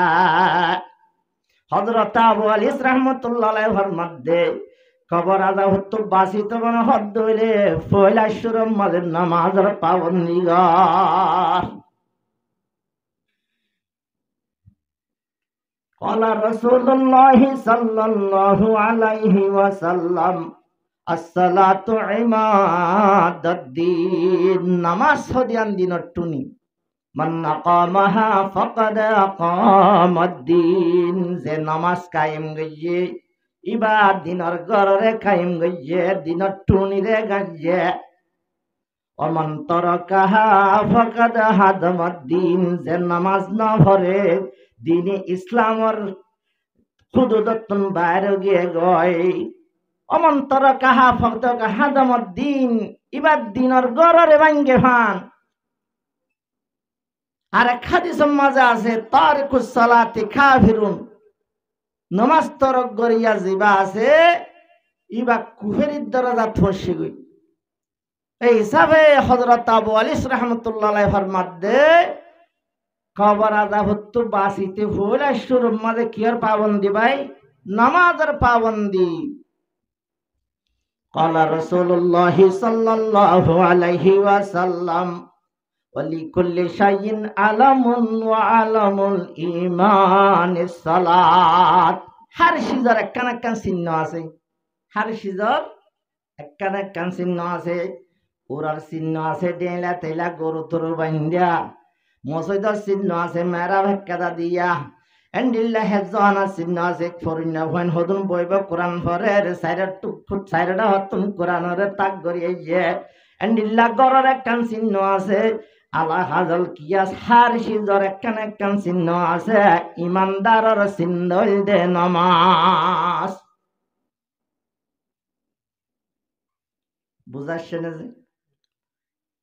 হযরত আবু আলিস রাহমাতুল্লাহ আলাইহির মধ্যে কবর আদা হতো বাসিত মনে হদ হইলে পয়লাশ্বরম মাঝে নামাজের পাবন্দি গর। قال رسول الله صلى الله عليه وسلم الصلاة عماد الدين নামাজ হদিয়ান দিনর টুনি মান আকামাহা ফাকাদ আকামাদ্দিন। যে নামাজ কায়েম গইয়ে ইবা দিনর গররে কায়েম গইয়ে দিনর টুনিরে গাইয়ে। অমান তরকাহা ফাকাদ হাদামাদ্দিন। যে নামাজ না ভরে দিনে ইসলামর হুদুদতন বাইরে গিয়ে গয়। অমন্তর কাহা ফক্ত হাদামদ্দিন ইবার দিনর গররে ভাঙ্গে ফান। আর এক হাদিসের মাঝে আছে তারিকুস সালাতি কাফিরুন। নামাজ তরক গরিয়া জিবা আছে ইবা কুফরির দরজা ফসে গই। এই হিসাবে হযরত আবু আলিস রাহমাতুল্লাহ আলাইহি ফরমাদে খবর আদা হতো বাসিতে ভুল আশুর মাঝে কি আর পাবন্দি ভাই নামাজের পাবন্দি। قال رسول الله صلى الله عليه وسلم ولكل شيء علم وعلم الإيمان الصلاة। हर शिजर একখান একখান চিহ্ন আছে। हर शिजर একখান একখান চিহ্ন আছে। ওরার চিহ্ন আছে ডেলা তেলা গরু তরু বান্ধিয়া। মসজিদের চিহ্ন আছে মেরা ভেক্কাদা দিয়া। এন্ডিল্লা হেজানা চিহ্ন আছে ফরিনা ভন হদুন বইব কোরআন ফরের সাইরা টুক সাইরাটা হতুন কোরআনের তাক গরিয়ে এন্ডিল্লা গরর একখান চিহ্ন আছে। আলা হাজাল কিয়াস হার সিজর একখান একখান চিহ্ন আছে ইমানদারের চিহ্ন দে নামাজ বুঝাচ্ছে না যে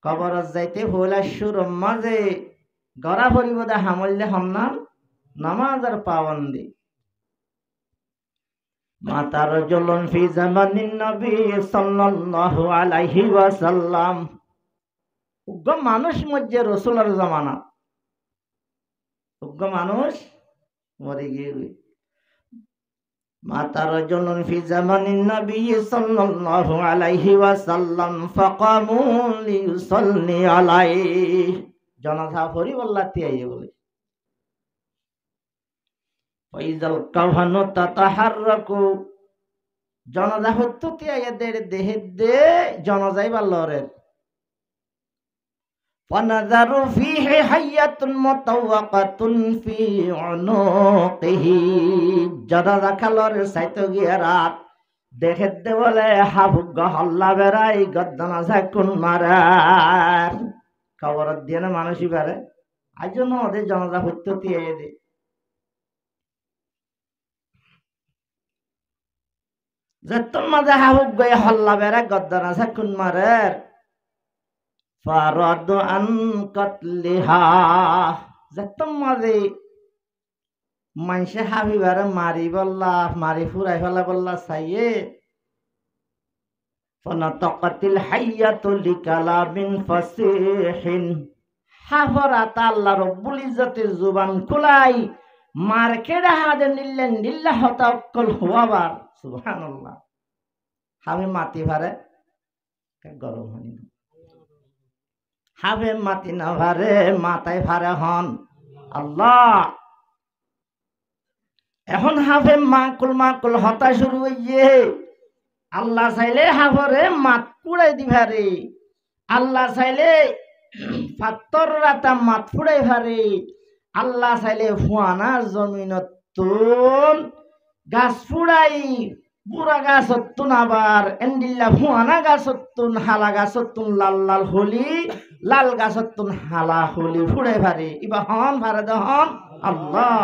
কবর যাইতে হইলা সুর মাঝে গড়া ভরিব দা হামললে হন্নান নামাজের পাবন্দি মাতার জলন ফি জামানিন নবী সাল্লাল্লাহু আলাইহি ওয়াসাল্লাম উগ্র মানুষ মধ্যে রসুলের জামানা উগ্র মানুষ মরে গিয়ে মাতার জলন ফি জামানিন নবী সাল্লাল্লাহু আলাইহি ওয়াসাল্লাম ফাকামু লিউসাল্লি আলাইহি জানাজা পড়ি বললাতে আইয়ে বলে ফাইজাল কাফানু তাতাহাররাকু জানাজা হত্যতে আইয়ে দেহে দে জানাজাই বাল্লরের فنظروا فيه حية مطوقة في عنقه জানাজা খালর সাইতো গিয়া রাত দেখে দে বলে হাফুগ হল্লা বেড়াই গদ্দানা সাকুন মারার খবর দিয়ে না মানুষই পারে আজ জন্য ওদের জানাজা হত্যতে আইয়ে দে যতন মাঝে হাফুগ গয়ে হল্লা বেড়া গদ্দানা সাকুন মারার ফারাদু আন কাতলিহা যতম মাঝে মানুষে হাবিবারে মারি বললা মারি ফুরাই ফেলা বললা চাইয়ে ফানাতাকাতিল হাইয়াতু লিকালামিন ফাসিহিন হাফরাত আল্লাহ রাব্বুল ইজ্জতের জুবান খুলাই মার কেডা হাদে নিল্লেন লিল্লাহ তাওয়াক্কুল হুয়াবার সুবহানাল্লাহ হাবে মাটি ভারে গরম হয়নি হাবে মাটি না ভারে মাথায় ভারে হন আল্লাহ এখন হাফে মাকুল হতা শুরু হইয়ে আল্লাহ চাইলে হাফরে মাত পুড়াই দিভারে আল্লাহ চাইলে পাত্তর রাতা মাত ফুড়াই ভারে আল্লাহ চাইলে ফুয়ানার জমিনত তুন গাছ ফুড়াই বুড়া গাছতুন আবার এন্ডিল্লা ফুয়ানা গাছতুন হালা গাছতুন লাল লাল হলি লাল গাছতুন হালা হলি ফুড়াই ভারে ইবা হন ভারে দহন আল্লাহ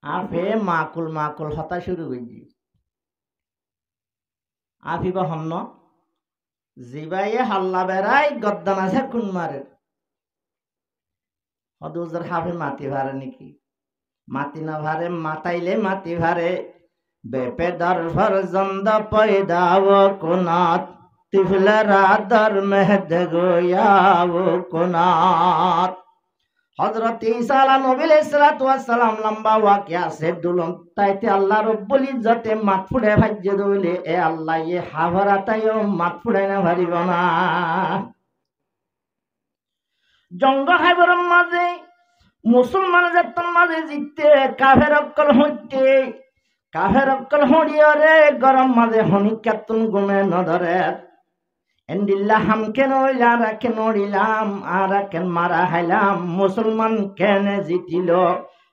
আফে মাকুল হতা শুরু হইজি আফিবা হন্ন জিবাইয়ে হাল্লা বেড়াই গদ্দান আছে কোন মারে হদুজর হাফে মাটি ভারে নাকি মাটি না ভারে মাতাইলে মাটি ভারে বেপেদার ফরজন্দ পয়দাও কোনাত তিফলারা দর মেহদ গোয়াও কোনাত হযরত ঈসা আলাইহিস সালাম লম্বা ওয়াকিয়া সে দুলম তাইতে আল্লাহ রাব্বুল ইজ্জতে মাত ফুড়ে ভাজ্য দইলে এ আল্লাহ এ হাভারাতায়ও মাত ফুড়াই না ভারিব না জঙ্গ খাইবর মাঝে মুসলমান জাতন মাঝে জিততে কাফের অক্কল হড়িয়রে গরম মাঝে হনিকাতুন গুমে নধরে এন্ডিল্লা হাম কেন ইলারা কেন ইলাম আর কেন মারা হাইলাম মুসলমান কেন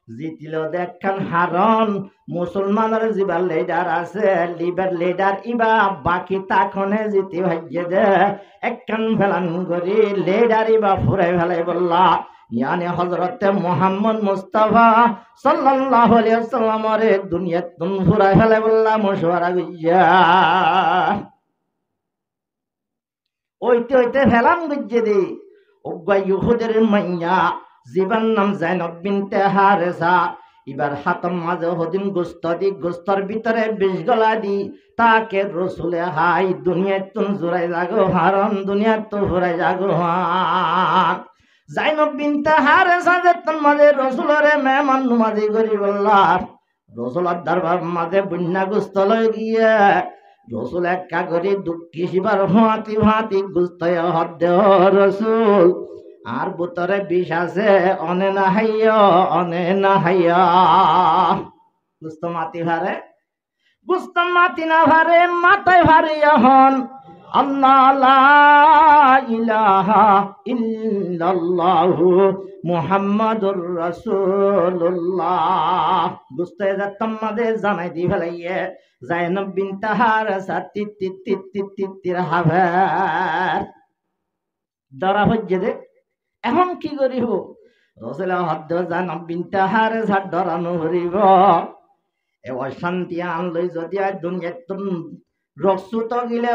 জিতিল দেখখান হারন মুসলমানের জিবার লিডার আছে লিবার লিডার ইবা বাকি তাখনে জিতি ভাইয়ে দে একখান ফেলান করি লিডার ইবা ফুরাই ফেলাই বললা ইয়ানি হযরতে মুহাম্মদ মুস্তাফা সাল্লাল্লাহু আলাইহি ওয়াসাল্লামের দুনিয়াতুন ফুরাই ফেলাই বললা মশওয়ারা গইয়া ওইতে ফেলাম গুজ্জে দে ওগা ইহুদের মাইয়া জীবন নাম জাইনব বিনতে হারেসা এবার হাতম মাঝে হদিন গোস্তর ভিতরে বিষ গলা দি তাকে রসুলে হাই দুনিয়ায় তুন জোড়াই জাগো হারন দুনিয়া তো ঘুরাই জাগো হান জাইনব বিনতে হারেসা যে তোর মাঝে রসুলরে মেহমান নুমাজি করি বললাম রসুলার দরবার মাঝে বন্যা গোস্ত লই গিয়ে রসুল এক কাগরি দুঃখী শিবার হাতি গুস্তয় হদ্দ রসুল আর বুতরে বিষ আছে অনে না হাইয়া গুস্ত মাতি না ভারে মাথায় ভারে হন আল্লাহ লা ইলাহা ইল্লাল্লাহু মুহাম্মাদুর রাসূলুল্লাহ। বুঝতে যাতাম মাঝে জানাই দি ফেলাইয়ে জাইনব বিনতে হারেসা তির হাবার ধরা হচ্ছে দে। এখন কি করিব? রসুল হদ্দ জাইনব বিনতে হারেসা ধরানো হরিব। এ অশান্তি আনলই যদি দুনিয়াত রক্সুত গিলে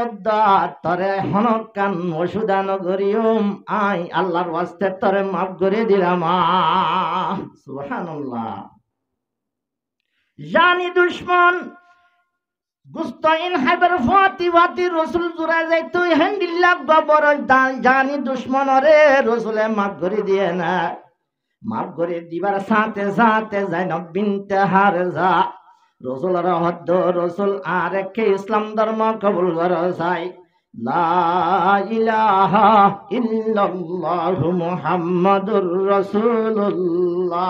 তরে হনক কান ওষুধান করিম আই আল্লাহর ওয়াস্তে তরে মাফ করে দিলাম। সুবহানাল্লাহ। জানি দুশ্মন গুস্তাইন হায়দার ফাতি ফাতি রসুল জুড়া যাইতো হেন্ডিল্লা গবর জানি দুশ্মন রে রসুলে মাফ করে দিয়ে না। মাফ করে দিবার সাথে সাথে জাইনব বিনতে হারেসা রসুলের হদ্দ রসুল আর কে ইসলাম ধর্ম কবুল করা চাই। লা ইলাহা ইল্লাল্লাহু মুহাম্মাদুর রাসূলুল্লাহ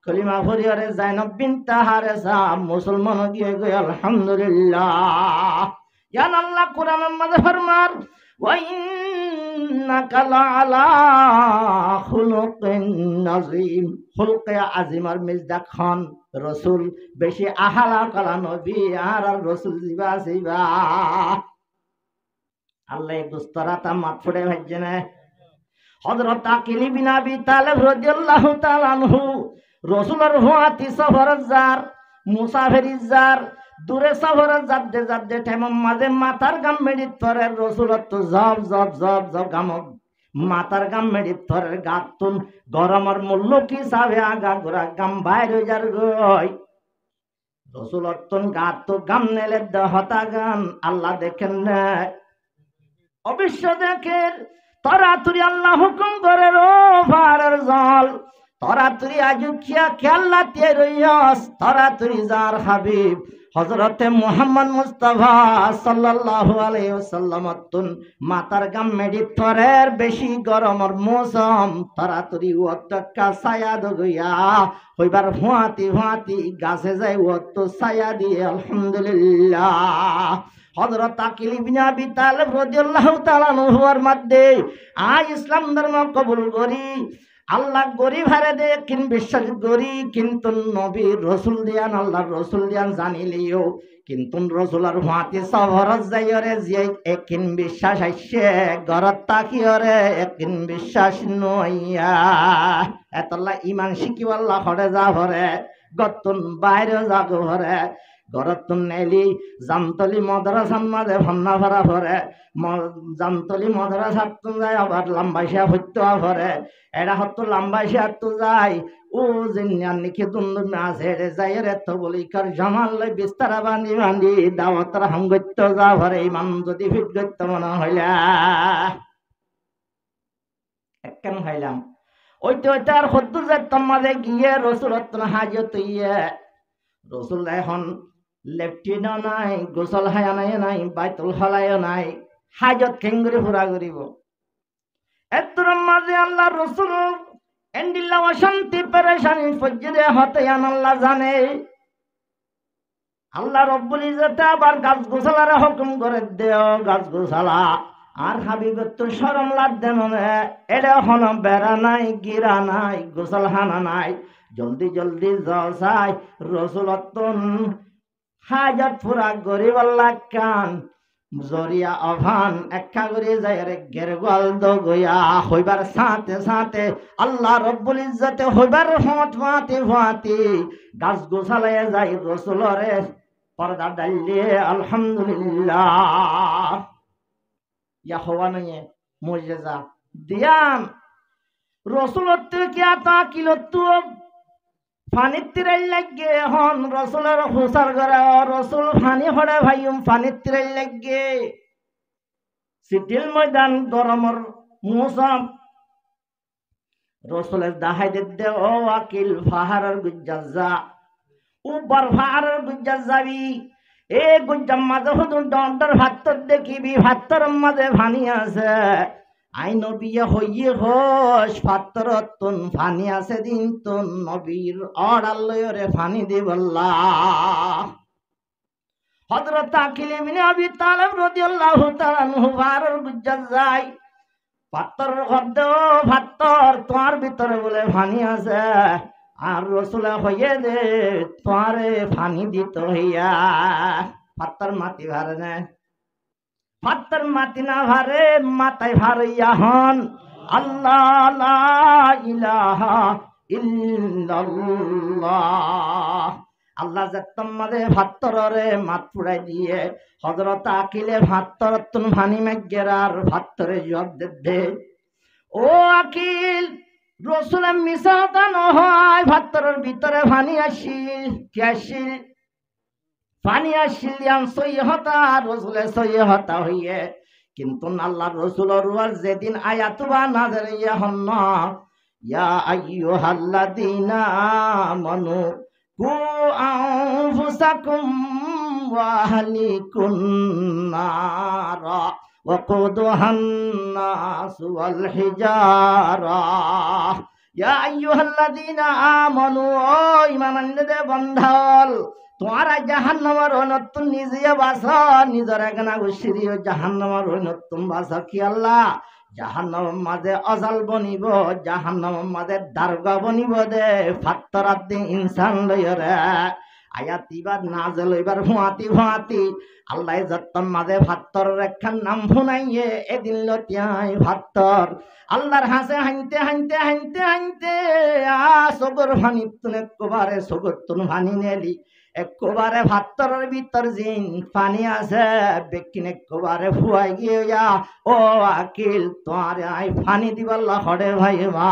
কলিমা ফরিয়ারে জাইনব বিনতে হারেসা মুসলমান গিয়ে গই আলহামদুলিল্লাহ। জান আল্লাহ কোরআনের মধ্যে ফরমান ওয়া ইন্নাকা লাআলা খুলুকিন নাযীম। খুলুকে আজিমার মিজদাক খান রসুল বেশি আহালা কলা নবী আর রসুল জিবা জিবা আল্লাহ গুস্তরা তা মাত ফুড়ে ভাইজে না। হযরত আকিল ইবনে আবি তালেব রাদিয়াল্লাহু তাআলা আনহু রসুলের হুয়াতি সফরত যার মুসাফিরি যার দূরে সফরত যাদ্দে যাদ্দে ঠেমম মাঝে মাথার গাম মেডিত পরে রসুলত তো জব জব জব জব গামক মাথার গাম মেডিত পরে গাতুন গরমের মূল্য কি সাবে আগা গোরা গাম বাইরে যার গই রসুলত তুন গাত তো গাম নেলে হতা গান আল্লাহ দেখেন না অবশ্য দেখেন তরাতুরি আল্লাহ হুকুম করে রো ফারের জল তরাতুরি আজুকিয়া খেয়াল্লা তে রইয়াস তরাতুরি যার হাবিব হযরতে মুহাম্মদ মুস্তাফা সাল্লাল্লাহু আলাইহি ওয়াসাল্লাম তুন মাতার গাম মেডি তরের বেশি গরমর মৌসুম তরাতুরি ওয়াক্কা ছায়া দগিয়া হইবার হুয়াতি হুয়াতি গাছে যায় ওত ছায়া দিয়ে আলহামদুলিল্লাহ। হযরত আকিল ইবনে আবি তালেব রাদিয়াল্লাহু তাআলা আনহুর মধ্যে আজ ইসলাম ধর্ম কবুল করি আল্লাহ গরিব হারে দে কিন বিশ্বাস করি কিন্তু নবী রসুল দিয়ান আল্লাহর রসুল দিয়ান জানিলিও কিন্তু রসুলের হাতে সফরত যাইরে যে একিন বিশ্বাস আইছে ঘরত তাকিয়রে একিন বিশ্বাস নইয়া এতলা ইমান শিকি আল্লাহ হরে যা ভরে গতন বাইরে যাগ ভরে ঘরতুন নেলি জামতলি মাদ্রাসার মাঝে ভান্না ভরা ভরে জামতলি মাদ্রাসার তো যায় আবার লাম্বাইশা হইতে ভরে এটা হতো লাম্বাইশা তো যায় ও জিনিয়ার নিখে দুন্দুমে আছে রে যাই রে তো বলি কার জামাল লই বিস্তারা বান্ধি বান্ধি দাওয়াতরা হাঙ্গত্য যা ভরে ইমান যদি ফিট গত্য মনে হইলা একখান হইলাম ওইটা ওইটা আর হদ্দু যাইতাম মাঝে গিয়ে রসুলত হাজত ইয়ে রসুল এখন লেফটিনও নাই গোসল হায়ানায় নাই বাইতুল হলায়ও নাই হাজত খেঙ্গুরি ফুরা করিব এতর মাঝে আল্লাহ রসুল এন্ডিল্লা অশান্তি পেরেশানি ফজ্জিরে হতে আল্লাহ জানে আল্লাহ রব্বুল ইজ্জতে আবার গাছ গোছালার হুকুম করে দেও গাছ গোছালা আর হাবিবের তো শরম লাগবে মনে এটা হন বেড়া নাই গিরা নাই গোসল হানা নাই জলদি জলদি যাও চাই রসুলতন হাজার ফুরা গরিব আল্লাহ কান জরিয়া অভান একা করে যায় রে গেরগল দগয়া হইবার সাথে সাথে আল্লাহ রব্বুল ইজ্জতে হইবার হত ফাতি ফাতি গাছ গোছালায় যায় রসুলরে পর্দা ডালিয়ে আলহামদুলিল্লাহ ইয়া হওয়া নয় মুজিজা দিয়াম রসুলত কি আতা কিলত পানির তীরের লাগে হন রসুলের হুসার করে রসুল পানি হড়ে ভাইম পানির তীরের লাগে সিটিল ময়দান গরমর মৌসুম রসুলের দাহাই দে ও আকিল ফাহারের গুজ্জা উপর ফাহারের গুজ্জা যাবি এ গুজ্জাম মাঝে শুধু ডন্ডর ভাত্তর দেখিবি ভাত্তর মাঝে ভানি আছে আই নবী হইয়ে হোস ফাত্তরতুন ফানি আছে দিন তুন নবীর অড়ালয়রে ফানি দিবল্লাহ হযরত আকিল ইবনে আবি তালেব রাদিয়াল্লাহু তাআলা আনহু ফারুর গুজ্জা যায় পাত্তর শব্দ ভাত্তর তোমার ভিতরে বলে পানি আছে আর রসুলা হইয়ে দে তোমারে পানি দিত হইয়া পাত্তর মাটি ভারে না পাত্তর মাটি না ভারে মাথায় ভারইয়া হন আল্লাহ লা ইলাহা ইল্লাল্লাহ আল্লাহ যে তোমারে ভাত্তরে মাত পুড়াই দিয়ে হযরত আকিলে ভাত্তর তুন ভানি মেগেরার ভাত্তরে জবাব দে ও আকিল রসুল মিসাতা নহয় ভাত্তরের ভিতরে ভানি আসিল কি আসিল পানি আসিল ইয়ান সৈহতা রসুলের সৈহতা হইয়ে কিন্তু আল্লাহর রসুলের রুয়ার যেদিন আয়াতুবা নাযিল ইয়া হন ইয়া আইয়ুহাল্লাযীনা আমানু কু আনফুসাকুম ওয়া আহলিকুম নারা ওয়াকুদুহান নাসু ওয়াল হিজারা ইয়া আইয়ুহাল্লাযীনা আমানু ও ঈমানদারদের বন্ধল তোমারা জাহান্নামের নতুন নিজে বাসা নিজের একনা গুছিয়ে জাহান্নামের নতুন বাসা কি আল্লাহ জাহান্নামের মাঝে অজাল বনিব জাহান্নামের মাঝে দারগা বনিব দে ফাত্তরাত দিন ইনসান লইরে আয়াত ইবার নাজেল এবার ভুয়াতি ভুয়াতি আল্লাহ যত্তন মাঝে ভাত্তর রেখার নাম ভুনাইয়ে এদিন লতিয়াই ভাত্তর আল্লাহর হাসে হাইতে হাইতে হাইতে হাইতে সগর ভানি তুনে কোবারে সগর তুন ভানি নেলি একবারে ভাত্তরের ভিতর জিন পানি আছে বেকিন একবারে ফুয়াই গিয়ে যা ও আকিল তোমার আই পানি দিবাল্লা হড়ে ভাই মা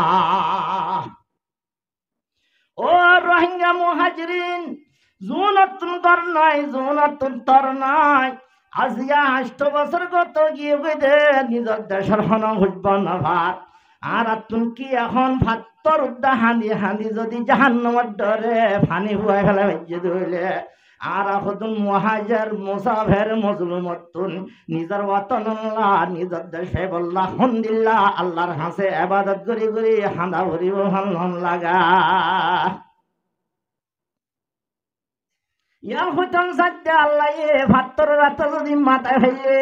ও রোহিঙ্গা মুহাজিরিন জুনতুন তর নাই জুনতুন তর নাই আজিয়া 8 বছর গত গিয়ে দে নিজের দেশের হন বুঝব না ভাত আর তুন কি এখন ভাত্তর উদ্দা হাঁদি হাঁদি যদি জাহান্নামের ডরে ফানি হুয়াই ফেলে ভেজে ধরলে আর এখন মুহাজির মুসাফির মজলুমতুন নিজের ওয়াতনুল্লাহ নিজের দেশে বল্লা হামদুলিল্লাহ আল্লাহর হাসে ইবাদত করি করি হাঁদা ভরিব হন লাগা ইয়ার হইতন সাজ্জা আল্লাহ এ ভাত্তর রাতা যদি মাথায় ফেললে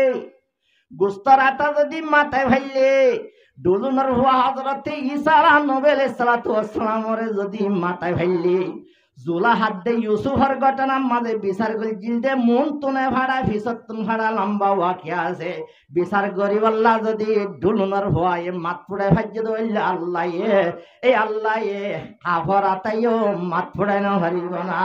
গোস্তর আতা যদি মাথায় ফেললে ডুলুনের হুয়া হযরতে ঈসা নবী আলাইহিস সালাতু ওয়াস সালামরে যদি মাথায় ফেললে জুলা হাত দে ইউসুফের ঘটনা মাঝে বিচার করি জিলদে মন তুনে ভাড়া ফিসতুন ভাড়া লম্বা ওয়াকিয়া আছে বিচার গরিব আল্লাহ যদি ডুলুনের হুয়া এ মাত পুড়ে ভাজ্য দইলে আল্লাহ এ আল্লাহ এ কাফর আতাইও মাত পুড়াই না হারিব না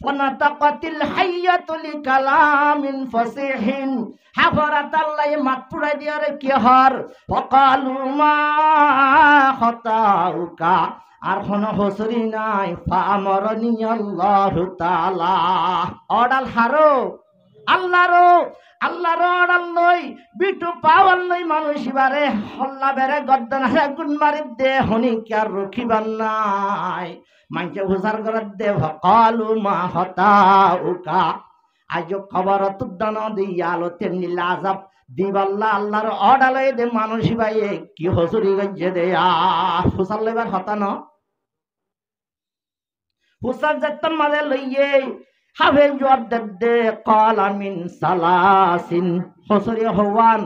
ফনাতাকাতিল হাইয়াতুল কালামিন ফাসিহিন হাফরাত আল্লাহ মাত পুড়াই দিয়ারে কি হর ফাকালু মা খাতাউকা আর কোন হসরি নাই ফামরনি আল্লাহু তাআলা অডাল হারো আল্লাহর অডাল লই বিটু পাওয়াল লই মানুষ বারে হল্লা বেরে গদ্দান আছে গুণ মারি দে হনি কি আর রখিবার নাই মাইকে হুজার করে দে ফাকালু মা খাতাউকা আজ খবর তুদান দিয়ালো তেমনি লাজাব দিবাল্লা আল্লাহর অডালে দে মানুষ ভাইয়ে কি হসুরি গজ্জে দে হুসাল লেবার হতানো হুসাল যেতন মাঝে লইয়ে হাফেজ জবাব দে ক্বালা মিন সালাসিন হসুরি হওয়ান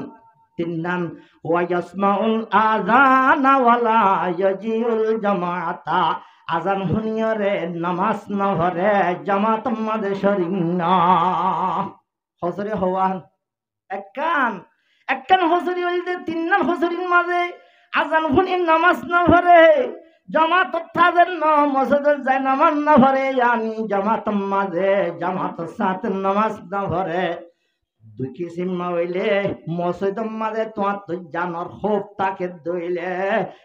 তিন্নান ওয়া ইয়াসমাউল আযানা ওয়ালা ইয়াজিউল জামাআতা আজান শুনিয়রে নামাজ নহরে জামাত মাঝে শরীক না হসুরি হওয়ান একখান হসুরি হইলে তিন্নান হসুরির মাঝে আজান শুনি নামাজ না ভরে জামাত তাদের মসজিদে যায় নামাজ না ভরে আমি জামাত মাঝে জামাত সাথে নামাজ না ভরে দুই কিসিম হইলে মসজিদ মাঝে তোমার তুই জানর হোক তাকে দইলে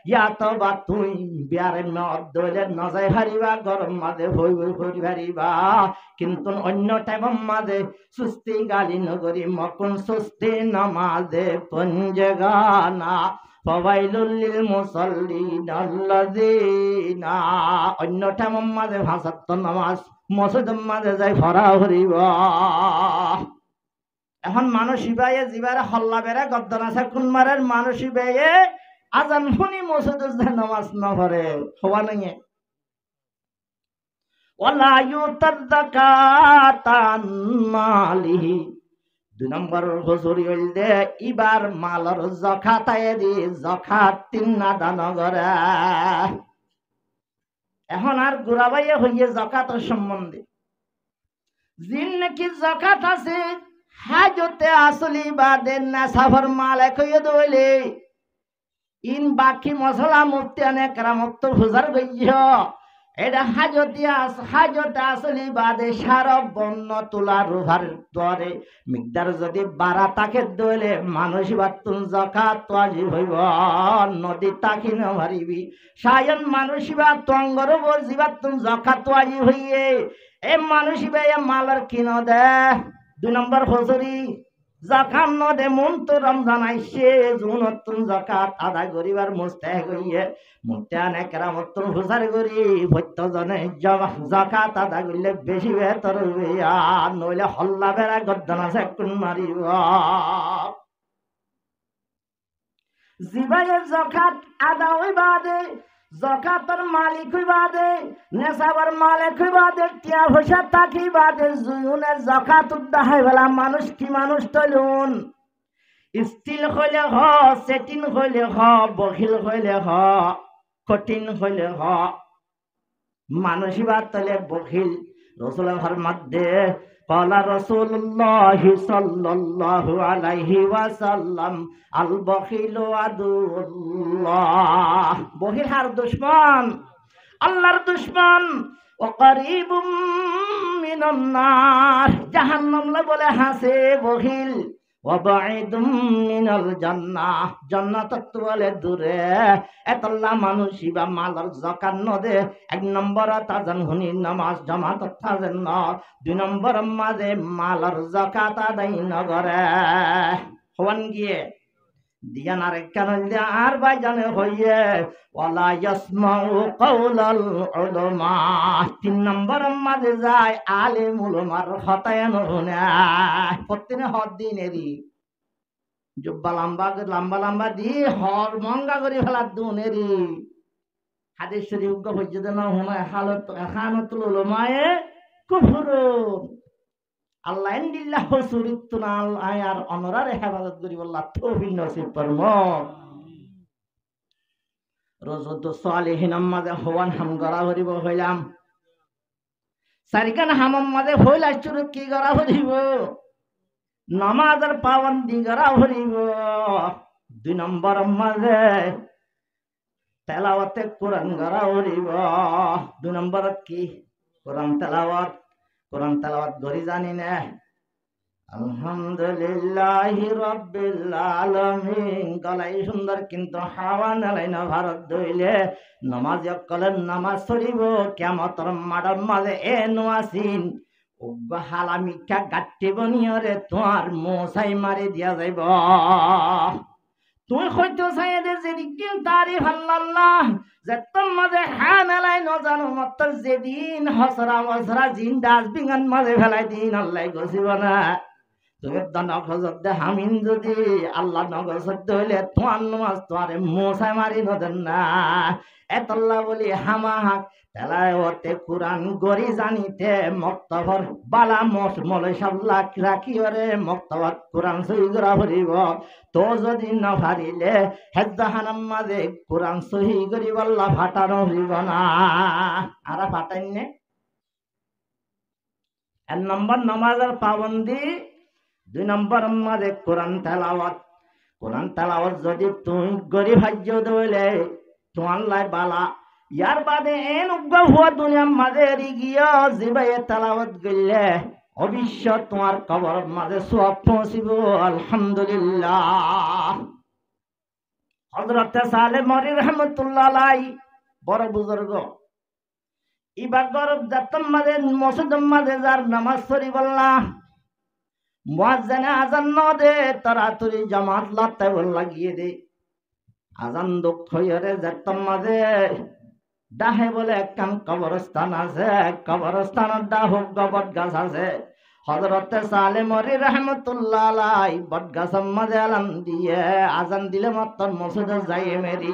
ইয়া তো বা তুই বিয়ারে মদ দইলে নজাই হারিবা গরম মাঝে হই হই হরি হারিবা কিন্তু অন্য টাইম মাঝে সুস্তি গালি নগরী মকুন সুস্তি নামাজে পঞ্জগানা ফাওয়াইলুল লিল মুসাল্লিন আল্লাযিনা অন্য টাইম মাঝে ভাষাত নামাজ মসজিদ মাঝে যাই ফরা হরিবা এখন মানুষ ইবায়ে জিবারে হল্লা বেড়ে গদ্দান আছে কুনমারের মানুষ ইবায়ে আজান শুনি মসজিদে নামাজ না পড়ে হওয়া নাই ওয়ালা ইউতাযাকাতান মালিহি দুই নম্বর হুজুরি হইলে ইবার মালর জখাতায় দি জখাত তিন না দান করে। এখন আর গুড়াবাইয়া হইয়ে জকাতের সম্বন্ধে জিন নাকি জকাত আছে হাজতে আসলি বাদে নেশাভর মাল এক হইয়ে দইলে ইন বাকি মশলা মুক্তি আনে কেরামত হুজার গইয় এটা হাজতে আসলি বাদে সার বন্য তোলা রুভার দরে মিকদার যদি বাড়া তাকে দইলে মানুষ বাতুন জকাত ওয়াজিব হইব নদী তাকি না মারিবি সায়ন মানুষ বা তঙ্গর বজিবাতুন জকাত ওয়াজিব হইয়ে এ মানুষ বে মালার কিনো দে। দুই নম্বর হুজুরি জাকাত ন দে মন তো রমজান আইছে জুনতুন জাকাত আদায় করিবার মুস্তাহিক হইয়ে মুত্তানে কেরামত হুজার করি ভত্যজনে জাকাত আদায় করিলে বেশি বেহতর হইবে আর নইলে হল্লা বেড়া গদ্দান আছে কোন মারিব। জিবায়ের জাকাত আদায় হইবা দে জকাতের মালিক হইবা দে নেশাবার মালিক হইবা দে টিয়া পয়সা থাকিবা দে জুয়ুনের জকাত উদ্দাহাই বেলা মানুষ কি মানুষ তলুন স্টিল হইলে হ সেটিন হইলে হ বখিল হইলে হ কঠিন হইলে হ মানুষ বা তলে বখিল রসুলের মধ্যে قال رسول الله صلى الله عليه وسلم البخيل عدو الله বখিল হার দুশমন আল্লাহর দুশমন وقريب من النار জাহান্নাম লা বলে হাসে বখিল وبعيد من الجنة জান্নাত বলে দূরে এতলা মানুষ বা মালার যাকাত নদে এক নম্বর তাজান হুনি নামাজ জামাত তাজান ন দুই নম্বর মাঝে মালার যাকাত আদায় নগরে হওয়ান গিয়ে দিয়ান আর কেন আর ভাই জানে হইয়ে ওয়ালা ইয়াসমাউ কাউলাল উলামা তিন নম্বর মাঝে যায় আলেমুল উলামার হতায়ন না প্রতিদিন হদ দিনেরই জুব্বা লম্বা লম্বা দি হর মঙ্গা করে ফেলা দুনেরই হাদিস শরীফ গো হইছে না হুনা হালত খানাতুল উলামায়ে কুফরুন আল্লাহ ইন্দিল্লাহ সুরিতুনাল আয়ার অনরারে হেফাজত করি আল্লাহ তৌফিক নসিব ফরমো। রোজত সালিহিন মাঝে হওয়ান হাম গড়া হরিব হইলাম সারিকান হামম মাঝে হইলা শুরু কি গড়া হরিব নামাজের পাবন্দি গড়া হরিব। দুই নম্বর মাঝে তেলাওয়াতে কোরআন গড়া হরিব। দুই নম্বর কি কোরআন তেলাওয়াত গরি জানি না আলহামদুলিল্লাহি রাব্বিল আলামিন গলাই সুন্দর কিন্তু হাওয়া নালাই না ভারত দইলে নামাজ কলেন নামাজ সরিব কিয়ামতের মাঠের মাঝে এ নোয়াসিন উগ্র হালামিকা গাট্টি বনিয়রে তোমার মোসাই মারি দিয়া যাইব। তুই হয়তো সাইদে যেদিন তারিফ আল্লাহ যে তোমাদের হ্যাঁ মেলাই ন জানো মত যেদিন হসরা জিন ডাস্টবিন মাঝে ফেলাই দিন আল্লাহ গছিব না তুমি নগজত হামিন যদি আল্লাহ নগজত হইলে তোমার নামাজ তোমারে মোসাই মারি নদেন না এতল্লা বলি হামা হাক তেলাওয়াতে কোরআন গরি জানিতে মক্তবর বালা মস মলে সব লাখ রাখি ওরে মক্তবর কোরআন সহি করা ভরিব তো যদি না ভারিলে হেদাহানাম মাঝে কোরআন সহি করি বল্লা ফাটানো হইব না আর ফাটাইনে। এক নম্বর নামাজের পাবন্দি দুই নম্বর মাঝে কোরআন তেলাওয়াত যদি তুই গরি ভাজ্য দইলে তোমার লাই বালা ইয়ার বাদে এন উগ্র হওয়া দুনিয়ার মাঝে গিয়া জিবাইয়ে তেলাওয়াত গইলে অবশ্য তোমার কবর মাঝে সওয়াব পৌঁছিব আলহামদুলিল্লাহ। হযরত সালেহ মরি রহমাতুল্লাহ আলাইহি বড় বুজুর্গ ইবা গরব জাতম মাঝে মসজিদ মাঝে যার নামাজ পড়ি বললা মুয়াজ্জিনে আযান ন দে তাড়াতাড়ি জামাত লাতে লাগিয়ে দে আযান দুঃখ হইরে জাতম মাঝে ডাহে বলে একখান কবরস্থান আছে কবরস্থানের ডাহ বট গাছ আছে হযরত সালেহ মরি রহমাতুল্লাহ আলাইহি বট গাছের মাঝে আলান দিয়ে আযান দিলে মাত্র মসজিদে যাইয়ে মেরি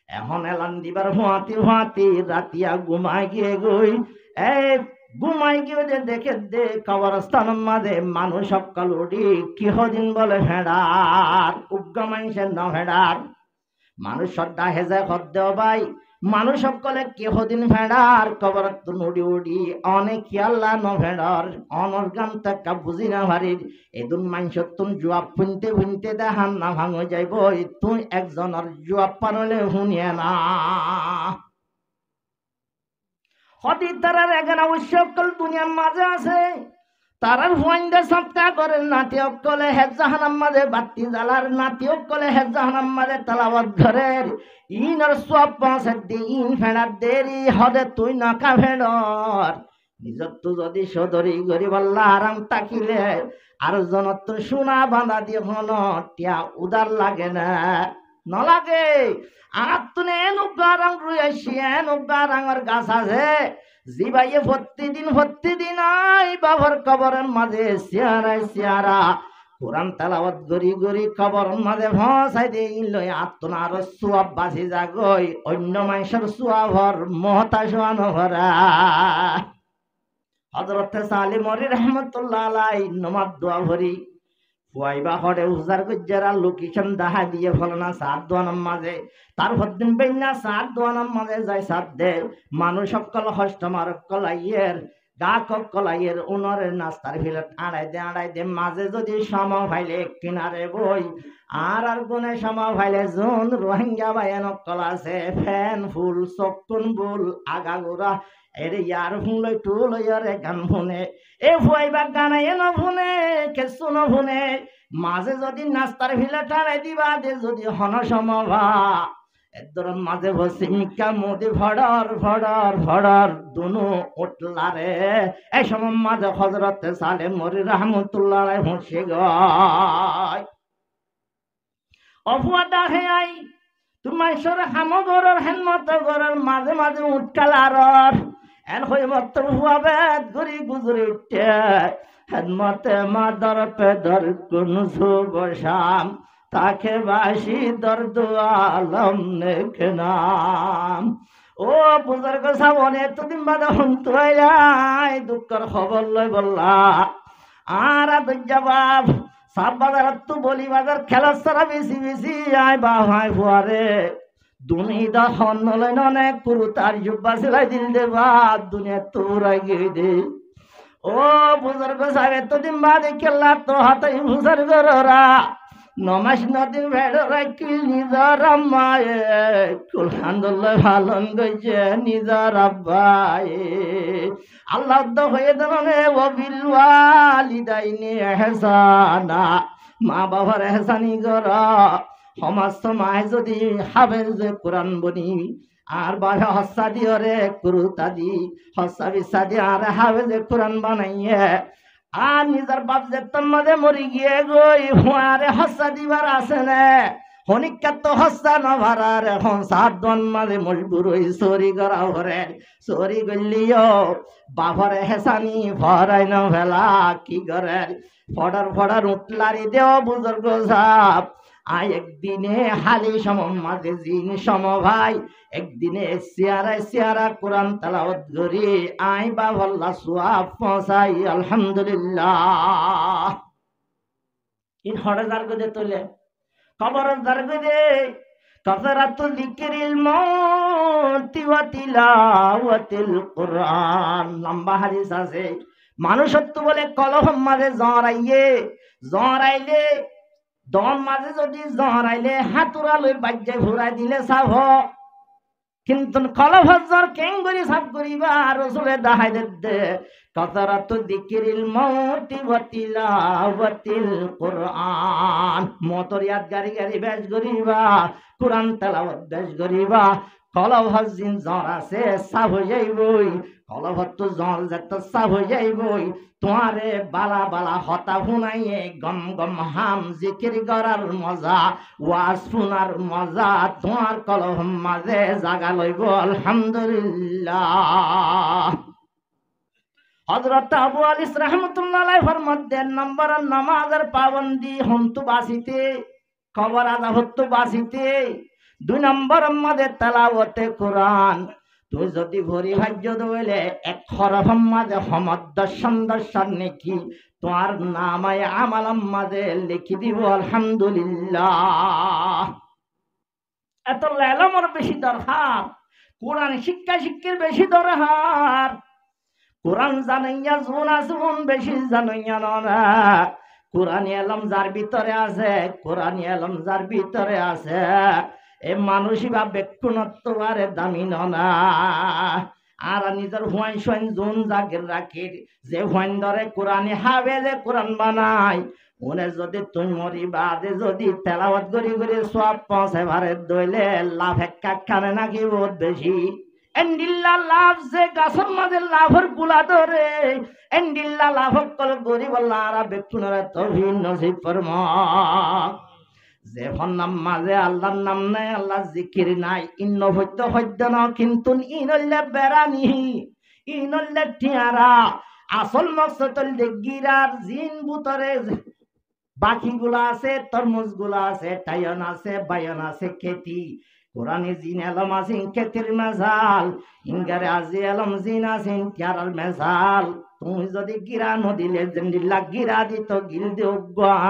এখন এলান দিবার হুয়াতি রাতিয়া ঘুমাই গিয়ে গই এই ঘুমাই গিয়ে দেখে দে কবরস্থান মাঝে মানুষ সকাল উঠি কিহদিন বলে ভেড়ার উগ্র মানুষের না ভেড়ার মানুষ শ্রদ্ধা হেজে হদ্দে ভাই মানুষ সকলে কেহদিন ভেড়ার কবর নুড়ি উড়ি অনেক আল্লাহ ন ভেড়ার অনর গান তাকা বুঝি না ভারির এদুন মানুষ তুন জুয়াব ফুনতে ফুনতে দেখান না ভাঙো যাইব তুই একজনের জুয়াব পারলে শুনিয়ে না হতি তারার এগানা সকল দুনিয়ার মাঝে আছে তারার হুয়াইন্দা সপ্তাহ করে নাতি অকলে হেজাহানাম মাঝে বাতি জ্বালার নাতি অকলে হেজাহানাম মাঝে তালাবত ঘরের ইনর সব পৌঁছে দিন ফেড়ার দেরি হদে তুই নাকা ফেড়র নিজত তো যদি সদরি গরিব আল্লাহ আরাম তাকিলে আর জনত সোনা বাঁধা দিয়ে হন টিয়া উদার লাগে না নলাগে আর তুনে নুগারাং রুয়েছি নুগারাঙর গাছ আছে জিবাইয়ে প্রতিদিন আই বাবার কবরের মাঝে সিয়ারা কোরআন তেলাওয়াত গরি গরি কবরের মাঝে ভাসাই দিল আত্মনার সুয়াব বাসি জাগই অন্য মানুষের সুয়াভর মহতা সোয়ান ভরা হযরত সালিম রহমাতুল্লাহ আলাইহি নমাজ দোয়া ভরি ফুয়াইবা হরে উজার গুজ্জারা লোকেশন দেখা দিয়ে ফলনা সাত দোয়ানার মাঝে তার ভদ্দিন বেন্না সাত দোয়ানার মাঝে যায় সাত দে মানুষ সকল হস্তমার কলাইয়ের গা কলাইয়ের উনরের নাস্তার ভিলেট আড়াই দে মাঝে যদি সম ভাইলে কিনারে বই আর গুনে সম ভাইলে জোন রোহিঙ্গা বায়ান কলা আছে ফ্যান ফুল চকুন বুল আগাগোড়া এর ইয়ার ফুল টুল ইয়ারে গান ফুনে এ ফুয়াইবা গানাই ন ফুনে কেসু ন ফুনে মাঝে যদি নাস্তার ভিলে টাড়াই দিবা দে যদি হন সমভা এদর মাঝে বসে মিকা মোদি ভড়র দুনু উঠলারে এই সময় মাঝে হযরত সালেম মরি রহমাতুল্লাহ আলাইহি হুঁশে গয় অফুয়া ডাকে আই তোমার সর হামগরর হেনমত গরর মাঝে মাঝে উঠকালারর এন হয়ে মত হুয়াবেদ গুরি গুজরি উঠে হেনমতে মাদর পেদর কোন শুভশাম তাকে বাসি দর্দ আলম নেকে নাম ও বুজুর্গ সাবনে এতদিন বাদে হন্তু আই দুঃখর খবর লই বললা আর জবাব সাব বাজার তু বলি বাজার খেলার সারা বেশি আয় বা ভাই ফুয়ারে দুনিয়া হন লই ননে কুরু তার জুব্বা সেলাই দিল দেবা দুনিয়া তোরাই গিয়ে দে ও বুজুর্গ সাহেব এতদিন বাদে খেলা তো হাতে বুজুর্গরা নমাস নদী ভেড় রাখিল নিজর আম্মায়ে কুলহান্দুল্লাহ ভালন গইছে নিজর আব্বায়ে আল্লাহ দ হয়ে দনে ও বিলওয়ালিদাইনি ইহসানা মা বাবার ইহসানি কর সমাজ সমাজ যদি হাফেজ কোরআন বনি আর বাবা হস্সা দিওরে কুরুতা দি হস্সা বিসা দি আর হাফেজ কোরআন বানাইয়ে আর নিজের বাপ যে তোমাদের মরি গিয়ে গই হুয়ারে হস্সা দিবার আছে না হনিকা তো হস্সা না ভারার এখন সাত দন মাঝে মজবুর হই চুরি করা ভরে চুরি করলিও বাপরে হেসানি ভরাই না ভেলা কি করে ফডার উঠলারি দেও বুজুর্গ সাপ আই একদিনে হালি সম মাঝে জিন সম ভাই একদিনে সিয়ারা কোরআন তেলাওয়াত করি আই বাবাল্লাহ সওয়াব পৌঁছাই আলহামদুলিল্লাহ ইন হড়ে জারগদে তোলে কবর জারগদে কাসারাতুল যিকরিল মাউতি ওয়া তিলাওয়াতিল কুরআন লম্বা হাদিস আছে মানুষত্ব বলে কলহ মাঝে জড়াইলে দম মাঝে যদি জড়াইলে হাতুরা লই বাজ্যে ঘুরাই দিলে সাভ কিন্তু কলভজ্জর কেঙ্গুরি সাফ করিবা রসুলে দাহাই দে কাসারাতু যিকরিল মাউতি ওয়া তিলাওয়াতিল কুরআন মোটর গাড়ি বেশ করিবা কোরআন তেলাওয়াত বেশ করিবা কলভজ্জিন জ্বর আছে সাফ হয়ে যাইবই কলভত জ্বর যত সাফ হয়ে যাইবই তোমারে বালা হতা শুনাইয়ে গম হাম জিকির করার মজা ওয়াজ শুনার মজা তোমার কলহ মাঝে জাগা লইব আলহামদুলিল্লাহ হযরত আবু আলিস রাহমাতুল্লাহ আলাইহি ফরমাতেন নম্বর নামাজের পাবন্দি হন্তু বাসিতে খবর আদা হন্তু বাসিতে দুই নম্বর মধ্যে তেলাওয়াতে কোরআন তুই যদি ভরি ভাগ্য দইলে এক হরফম মাঝে দর্শন নাকি তোমার নামায় আমালাম মাঝে লিখি দিব আলহামদুলিল্লাহ। এত লেলমর বেশি দরকার, কোরআন শিক্ষার বেশি দরকার। কোরআন জানাইয়া জুন আসুন বেশি জানাইয়া না। কোরআন এলম যার ভিতরে আছে, কোরআন এলম যার ভিতরে আছে, এ মানুষই বা ব্যক্তিত্ব আরে দামি না। আর নিজের হুয়াইন সোয়াইন জুন জাগির রাখি যে হুয়াইন ধরে কোরআনে হাবে যে কোরআন বানাই উনি যদি তুই মরি বাদে যদি তেলাওয়াত করি করে সব পৌঁছাবারে দইলে লাভ একটা খানে নাকি বহুত বেশি। এন্ডিল্লা লাভ যে গাছের মাঝে লাভের গুলা ধরে এন্ডিল্লা লাভ কল গরিব আল্লাহরা ব্যক্তিরা তৌফিক নসিব ফরমা। যে নাম মাঝে আল্লাহর নাম নাই, আল্লাহ জিকির নাই, ইন্ন হইদ্য না কিন্তু ইনল্লে বেড়ানি ইনল্লে টিয়ারা আসল মকসদ গিরার জিন বুতরে বাকি গুলা আছে, তরমুজ গুলা আছে, টাইন আছে, বায়ন আছে, খেতি কোরআনে জিন এলম আছেন খেতির মেজাল, ইংগারে আজি এলম জিন আছেন টিয়ারার মেজাল। তুমি যদি গিরা নদীলে জেন্ডিল্লা গিরা দিত গিল দিও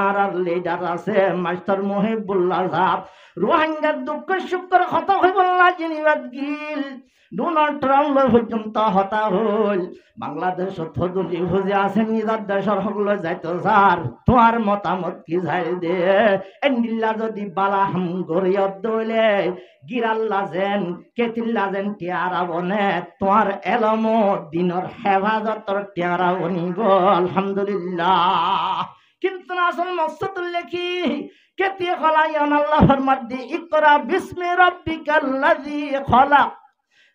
আর লিডার আছে মাস্টার মহিবুল্লাহ সাহেব। রোহিঙ্গার দুঃখ সুখের কথা হইব না জিনিবাদ গিল ডোনাল্ড ট্রাম্প পর্যন্ত হতা হল। বাংলাদেশ থদুলি ভুজে আছে নিজের দেশের হকল যাইতো স্যার তোমার মতামত কি যাই দে। এন্ডিল্লা যদি বালা হাম গরিয়ত দইলে গিরাল্লা যেন কেতিল্লা যেন টিয়ারা বনে তোমার এলম দিনর হেফাজতর টিয়ারা বনিব আলহামদুলিল্লাহ। কিন্তু আসল মকসদ লেখি কেতি খলাইন আল্লাহর মধ্যে ইকরা বিসমি রাব্বিকাল্লাযী খলাক।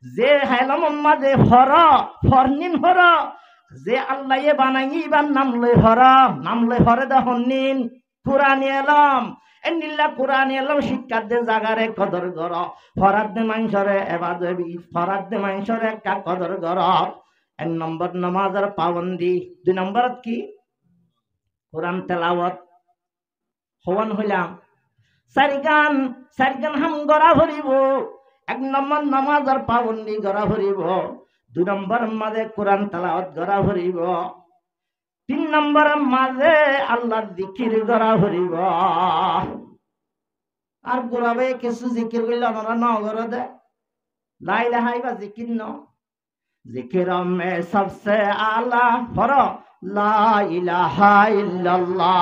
যে হেলম মাঝে হর ফরনিন হর যে আল্লাহ বানাই এবার নামলে হরে দহনিন কোরআন এলম এন্ডিল্লা কোরআন এলম শিক্ষার দে জাগারে কদর গর ফরাদ দে মাংসরে এবার দেবী ফরাদ দে মাংসরে একটা কদর গর। এক নম্বর নামাজের পাবন্দি, দুই নম্বর কি কোরআন তেলাওয়াত হওয়ান হইলাম চারি গান হাম গড়া ভরিব। এক নম্বর নামাজের পাবন্দি গড়া ভরিব, দুই নম্বর মাঝে কোরআন তেলাওয়াত গড়া ভরিব, তিন নম্বর মাঝে আল্লাহর জিকির গড়া ভরিব। আর গোড়াবে কিছু জিকির করলে আমরা ন গড় দে লা ইলাহা ইল্লাল্লাহ জিকির ন জিকির মে সবসে আলা ফর লা ইলাহা ইল্লাল্লাহ।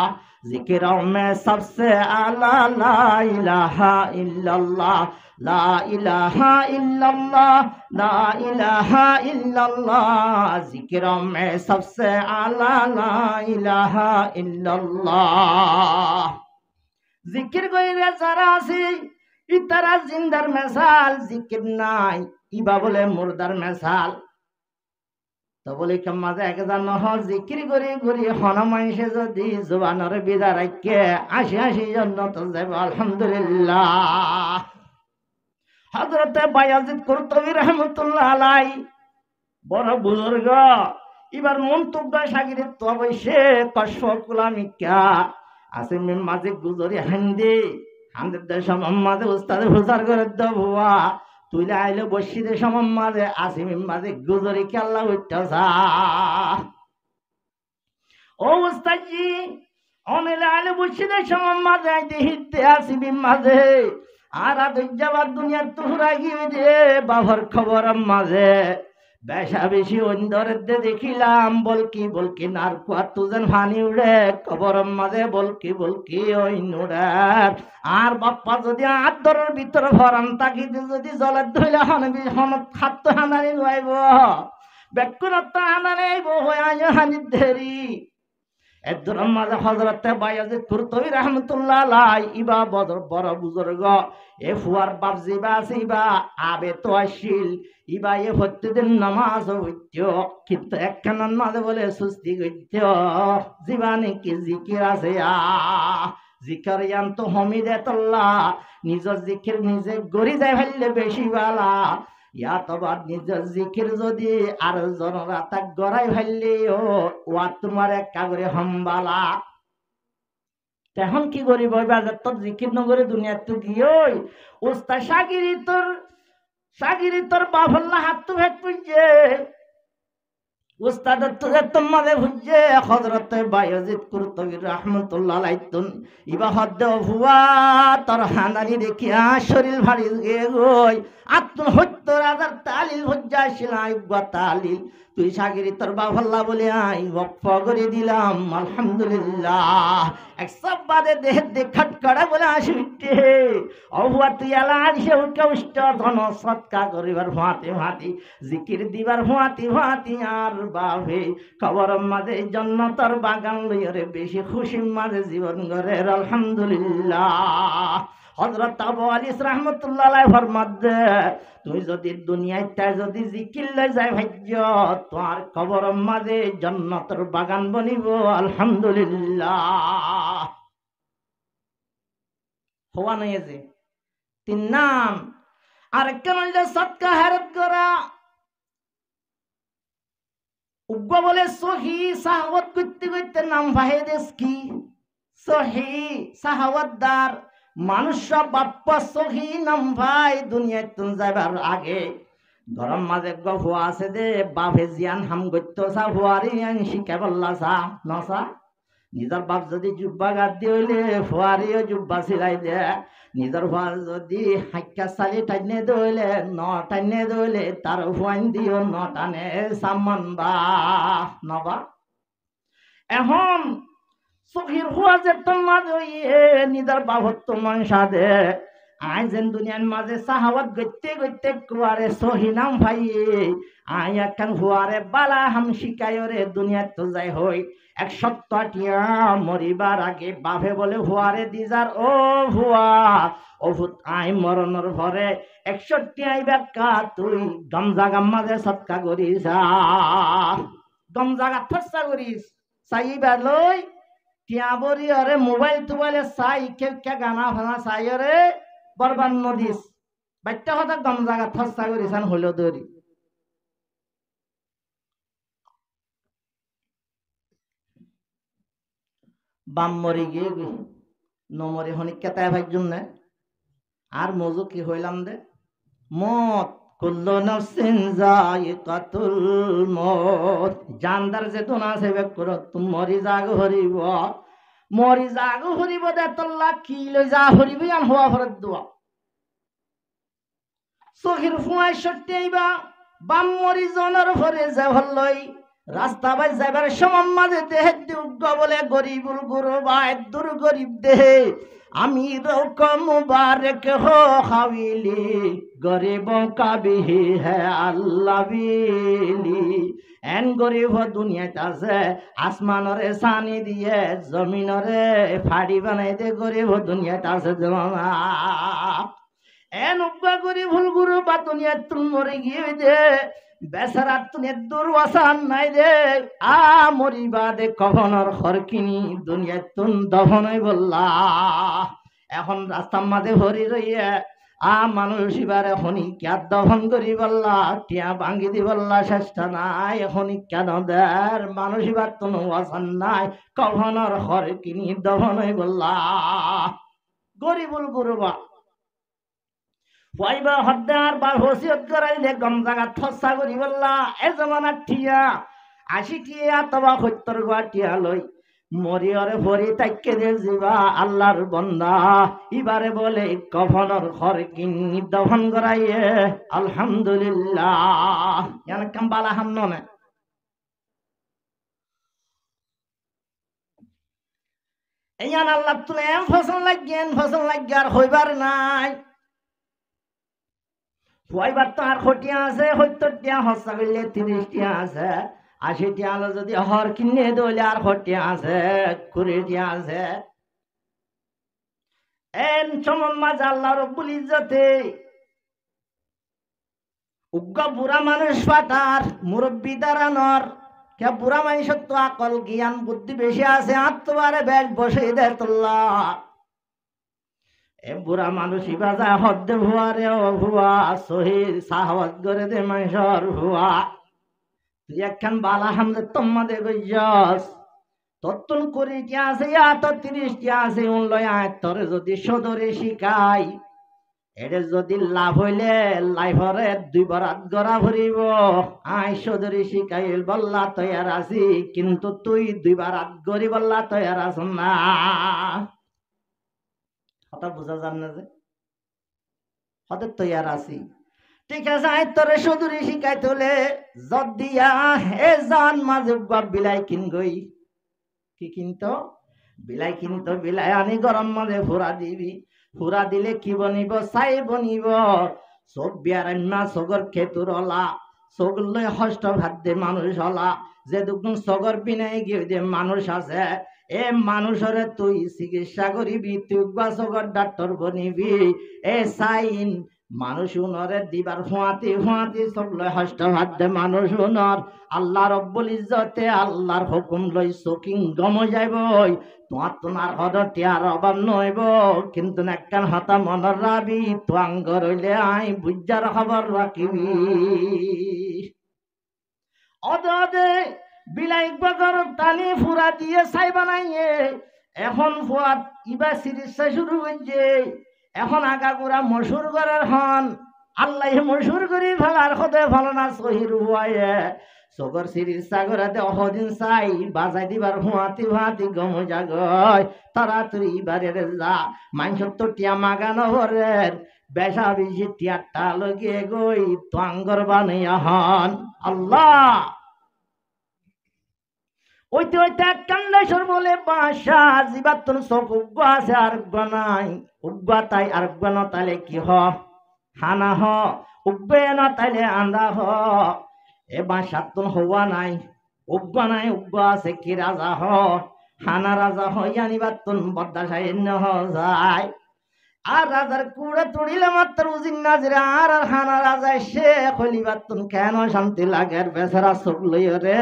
जिक्र में सबसे आला ला इलाहा इल्लल्लाह, ला इलाहा इल्लल्लाह, ला इलाहा इल्लल्लाह। जिक्र में सबसे आला ला इलाहा इल्लल्लाह। जिक्र কইরে যারা আছে ইতারা জিন্দার মেসাল, জিকির নাই ইবা বলে মুর্দার মেসাল। তো বলি মাঝে একজন জিকির করি করি হন মাইসে যদি জবানের বিদা রাখে আসি জন্য তো যাবে আলহামদুলিল্লাহ। হযরতে বায়াজিদ কুরতুবী রাহমাতুল্লাহ আলাইহি বড় বুজুর্গ এবার মন্তব্য সাগিরে তো বসে কষ্ট কুলামিকা আসিম মাঝে গুজরি হান্দি দেশ মাঝে উস্তাদ হুজার করে দেবুয়া তুইলে আইলে বসি দে সমম মাঝে আসিম মাঝে গুজরি খেলা উঠতেছা। ও উস্তাদজি অনেলে আইলে বসি দে সমম মাঝে আইতে হিতে আসিবি মাঝে আর আদুজ্জাবার দুনিয়ার তুহরা গিয়ে দে বাবার খবর মাঝে বেশা বেশি অন্দরের দে দেখিলাম বলকি নার কুয়া তুজেন ফানি উড়ে খবর মাঝে বলকি ওই নুড়ার। আর বাপ্পা যদি আদরের ভিতরে ভরান তাকি যদি জলের ধইলে হন খাদ্য হানানি লইব ব্যক্তিগত হানানি আইব হয়ে হানি দেরি। এর মাঝে হযরতে বায়াজিদ কুরতুবী রাহমাতুল্লাহ আলাইহি ইবা বড় বুজুর্গ এ ফুয়ার বাপ জিবা সিবা আবে তো আসিল ইবা এ প্রতিদিন নামাজ হইত কিন্তু একখান মাঝে বলে সুস্তি গইত জীবানে কি জিকির আছে জিকির ইয়ান্ত হমিদাতুল্লাহ নিজের জিকির নিজে গড়ি যায় ফেললে বেশি বালা ইয়া তবার নিজের জিকির যদি আর জনরা তাক গড়াই ফেললে ওয়া তোমার এক কাগরে হম্বালা তখন কি করিব তোর জিকির নগরে দুনিয়ার তো গিয়ে উস্তাদ শাগিরি তোর সাগিরি তোর বাফল্লা হাত তো ভেট পুজছে উস্তাদের তুলে তোমাদের ভুজে হযরত বায়জিদ কুরতুবী রাহমাতুল্লাহ আলাইহি ইবা হদ্দ হুয়া তোর হানানি দেখিয়া শরীর ভারী গই আত্মন ৭০,০০০ তালিল ভুজ্জা শিলাই তালিল তুই সাগিরি তোর বাফল্লা বলে আই ওয়াকফ করে দিলাম আলহামদুলিল্লাহ এক সব্বাদে দেহ খটকড়া বলে আসিতে অহুয়া তুই আলার সেও কষ্ট ধন সৎকা করিবার ভাতে ভাতি জিকির দিবার ভাতি ভাতি আর বাবে খবর মাঝে জান্নাতের বাগান লইরে বেশি খুশি মাঝে জীবন গড়ে আলহামদুলিল্লাহ হযরত আবু আলিস রাহমাতুল্লাহ আলাইহি ফরমাদে তুই যদি দুনিয়ায় তাই যদি জিকির লই যায় ভাগ্য তোর খবর মাঝে জান্নাতের বাগান বনিব আলহামদুলিল্লাহ হওয়া নাই যে তিন নাম আর কেন সৎকা হেরত করা উগ্র বলে সহি সাহাওয়াত করতে করতে নাম ভাইদেস কি সহি সাহাওয়াতদার মানুষ বাপ্পা সহি নাম ভাই দুনিয়ায় তুন যাবার আগে গরম মাঝে গফুয়া আছে দে বাপে জিয়ান হাম গত্য সা হুয়ারি আন শিখে বললা সা নসা নিজের বাপ যদি জুব্বা গাদ দিয়ে হইলে ফুয়ারিও জুব্বা সিলাই দে নিজের ফুয়ার যদি হাইকা চালি টাইনে দইলে ন টাইনে দইলে তার ফুয়াইন দিও ন টানে সামান বা নবা এখন চোখের ফুয়া যে তোমার নিজের বাপত তোমার সাথে আই যেন দুনিয়ার মাঝে সাহাওয়াত গইতে গইতে কুয়ারে সহি নাম ভাই আই একখান হুয়ারে বালা হাম শিকায় রে দুনিয়ার তো যাই হই ১৭০টিয়া মরিবার আগে বাপে বলে হুয়ারে দিজার ও হুয়া ও ভূত আই মরণর ভরে ৬১ আইবার কা তুই গমজাগাম মাঝে সৎকা করিস গমজাগা থসা করিস চাইবার লই টিয়া বরি আরে মোবাইল টোবাইলে চাই কে গানা ফানা চাই রে বরবান নদীস বাচ্চা হতা গমজাগা থসা করিসান হইল দরি বাম মরি গিয়ে নমরে হনিক কেতায় ভাই জন্য আর মজু কি হইলাম দে মত কুল্লু নাফসিন যায়িকাতুল মত জানদার যে তোনা সেবে কর তুম মরি জাগ হরিব দে তল্লা কি লই যা হরিবি আন হওয়া ভরত দোয়া চোখের ফুয়ায় সত্যি আইবা বাম মরি জনের ভরে যে হল্লই রাস্তা বাই যাবার সময় মাঝে দেহে দুর্গ বলে গরিবুল গুরু বাই দূর গরিব দেহে আমি রকম মুবারক হো হাবিলি গরিব কাবিহি হে আল্লাহ বিলি এন গরিব দুনিয়াতে আছে আসমানরে সানি দিয়ে জমিনরে ফাড়ি বানাই দে গরিব দুনিয়াতে আছে জমা এন উগ্র গরিবুল গুরু বা দুনিয়া তুম মরে গিয়ে দে বেচারা তুমি দুর্বাসান নাই রে আ মরিবা দে কভনর খরকিনি দুনিয়া তুন দফনই বললা এখন রাস্তার মাঝে ভরি রইয়া আ মানুষ এবারে হনি ক্যা দফন করি বললা টিয়া ভাঙ্গি দি বললা চেষ্টা নাই এখনই কেন দের মানুষ এবার তুন ওয়াসান নাই কভনর খরকিনি দফনই বললা গরিবুল গুরুবা ওয়াইবা হদ্দার বা হসিয়ত করাইলে গমজাগা থসা করি বললা এ জমানার টিয়া ৮০ টিয়া তবা ৭০ গোয়া টিয়া লই মরিয়রে ভরি তাইকে দে যাবা আল্লাহর বন্দা ইবারে বলে কফনর ঘর কিনি দফন করাইয়ে আলহামদুলিল্লাহ ইয়ান কাম্বালা হামনো না ইয়ান আল্লাহ তুলে ফসল লাগিয়ার হইবার নাই হইবার তো আর খটিয়া আছে ৭০ টিয়া হসা করলে ৩০ টিয়া আছে ৮০ টিয়া হলো যদি হর কিনে দইলে আর খটিয়া আছে ২০ টিয়া আছে এন সমন মাঝে আল্লাহ রব্বুল ইজ্জতে উগ্র বুড়া মানুষ পাঠার মুরব্বী দাঁড়ানোর কে বুড়া মানুষের তো আকল জ্ঞান বুদ্ধি বেশি আছে আত্মবারে ব্যাগ বসে দেয় তোল্লা এ বুড়া মানুষ বাজা হদ্দে ভুয়া রে ভুয়া শহীদ সাহস করে দে মানুষের ভুয়া তুই একখান বালা হামদে তোমাদের গইয়াস তত্তন ২০ টিয়া আছে তো ৩০ টিয়া আছে উনলয় তোরে যদি সদরে শিখাই এটা যদি লাভ হইলে লাইফরে 2 বরাত গড়া ভরিব। আই সদরি শিকাইল বল্লা তৈয়ার আছি, কিন্তু তুই 2 বরাত গড়ি বল্লা তৈয়ার আছ না। কথা বুঝা যান না যে হতে তৈয়ার আছি, ঠিক আছে। আই তোরে সদরি শিকাই তোলে যদিয়া হে জান মাঝে বিলাই কিন গই। কি কিনতো? বিলাই কিনতো। বিলাই আনি গরম মাঝে ফুরা দিবি। ফুরা দিলে কি বনিব? চাই বনিব। চোখ বিয়ারান্না চোখর খেতুর হলা, চোখ লই হস্ত ভাত দে মানুষ হলা। যে দুগুণ চোখর বিনাই গিয়ে যে মানুষ আছে, এ মানুষরে তুই চিকিৎসা করিবি, তুই চোখর ডাক্তার বনিবি। এ সাইন মানুষ উনরে দিবার ফুয়াতি ফুয়াতি চোখ লই হস্ত ভাত দে মানুষ উনর। আল্লাহ রব্বুল ইজ্জতে আল্লাহর হুকুম লই চকিং গম যাইব। তোমার হদটিয়ার অভাব নইব, কিন্তু একখান হতা মনের রাবি তোয়াঙ্গ রইলে আই বুঝার খবর রাখিবি। অদে বিলাই বগর টানি ফুরা দিয়ে ছাই বানাইয়ে এখন ফুয়াত ইবা চিকিৎসা শুরু হয়েছে। এখন আগাগুড়া মশুর করার হন, আল্লাহ মশুর করি ফেলার হতে ভালো না সহির হুয়ায়ে চোখর চিকিৎসা করে দে অহদিন চাই বাজাই দিবার হুয়াতি হুয়াতি গম জাগয়। তাড়াতাড়ি বাড়ি যা, মানুষের তো টিয়া মাগানো ভরের বেশা বেশি টিয়ারটা লগে গই তোয়াঙ্গর বানাইয়া হন। আল্লাহ ওইতে ওইতে কান্দেশ্বর বলে বাসা জীবাত্তন চোখ উগ্র আছে আর নাই উগ্র, তাই আর ন তাইলে কি হ হানা হ উগ্বে না তাইলে আন্দা হ। এ বাসাত্তন হওয়া নাই উগ্র নাই, উগ্র আছে কি রাজা হ হানা রাজা হইয়ানিবাত্তন বদ্দাশাই ন যায়। আর রাজার কুড়ে তুড়িলে মাত্র উজিন নাজরে আর হানা রাজায় সে খলিবাতুন কেন শান্তি লাগে বেচারা চোখ লইয় রে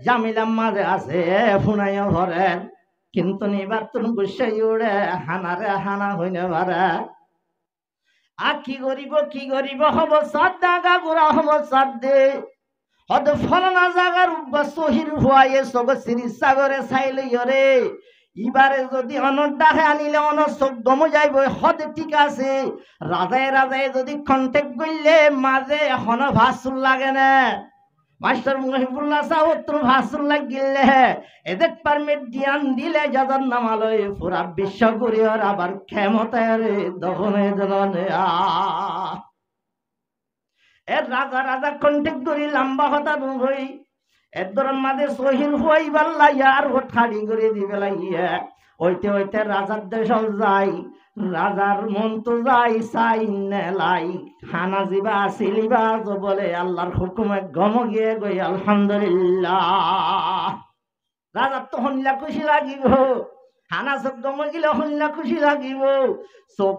জামিলাম মাঝে আছে ফুনাইও ভরেন, কিন্তু নিবাতুন গুসাই উড়ে হানারে হানা হইনে পারে। আর কি করিব হব সাদ্দা গাগুরা হব সাদ্দে হদ ফলনা জাগার সহির হুয়াইয়ে সব সিরি সাগরে ছাই লইয় রে। এবারে যদি অনর ডাকে আনিলে অনর চোখ গম যাইব হদ ঠিক আছে। রাজায় রাজায় যদি কন্টেক্ট করলে মাঝে হন ভাসুর লাগে না। মাস্টার মহিবুল্লাহ সাহেব তোর ভাসুর লাগিলে এদের পারমিট দিয়ান দিলে যাদের নামালয় পুরা বিশ্ব করিয়ার আবার ক্ষমতায় দহনে দহনে এর রাজা রাজা কন্টেক্ট করি লম্বা হতা হই এর মাঝে সহিল হই বাল্লা আর ঠাড়ি করে দিবে লাগিয়া ওইতে ওইতে রাজার দেশ যাই। রাজার মন তো যাই চাই নেলাই খানা জিবা সিলিবা বলে আল্লাহর হুকুমে গম গিয়ে গই আলহামদুলিল্লাহ। রাজার তো হন্যা খুশি লাগিব, খানা চোখ গম গিলে হন্যা খুশি লাগিব। চোখ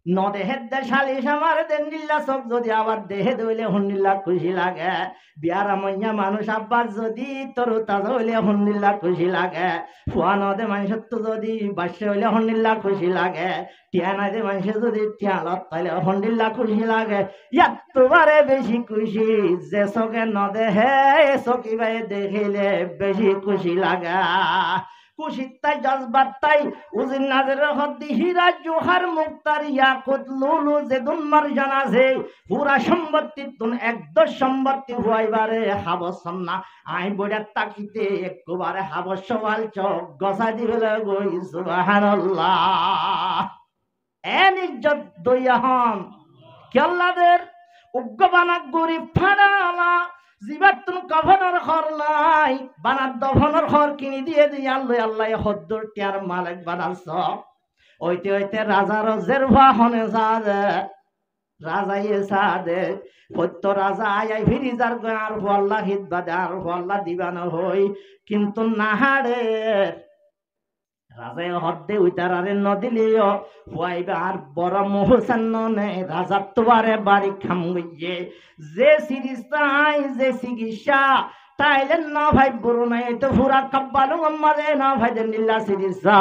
নদেহের দে সালিশ আমার দেন্দিল্লা চোখ যদি আবার দেহে দইলে হন্দিল্লা খুশি লাগে। বিয়ারা মইয়া মানুষ আব্বার যদি তরু তাজা হইলে হন্দিল্লা খুশি লাগে। ফুয়া নদে মানুষের তো যদি বাসে হইলে হন্দিল্লা খুশি লাগে। টিয়া নদে মানুষের যদি টিয়ালত তাইলে হন্দিল্লা খুশি লাগে। এতবারে বেশি খুশি যে চোখে নদেহে চকি বাই দেখিলে বেশি খুশি লাগে। খুশিতাই জজবাতাই উজিন নাজরের হদ্দি হীরা জোহার মুক্তার ইয়াকুত লুলু যেদুন মারজান আছে পুরা সম্পত্তি তুন একদম সম্পত্তি হইবারে হাবসন না আই বড়া তাকিতে একবারে হাবস সওয়াল চোখ গসা দিবেলে গই সুবহানাল্লাহ। এন ইজ্জত দইয়াহন কেল্লাদের উগ্গবানা গরিব ফাড়ালা জীবাত্তুন কভনের ঘর নাই বানার দভনের ঘর কিনি দিয়ে দিয়ে আল্লাহ আল্লাহ হদ্দুর টিয়ার মালিক বানালছ। ওইতে ওইতে রাজার জেরভা হনে সাদে রাজাইয়ে সাদে সত্য রাজা আই ফিরিজার আর আল্লাহ হিদবাদে আর আল্লাহ দিবানো হই, কিন্তু নাহাড়ে রাজায় হদ্দে উইতারারে নদিলিও হুয়াইবে আর বড় মোহসান্ন নে রাজার তোয়ারে বাড়ি খাম গইয়ে যে চিকিৎসা যে চিকিৎসা তাইলেন না ভাই বুড়ো নাই তো পুরা কাব্বালু আমারে না ভাই নিল্লা সিরিসা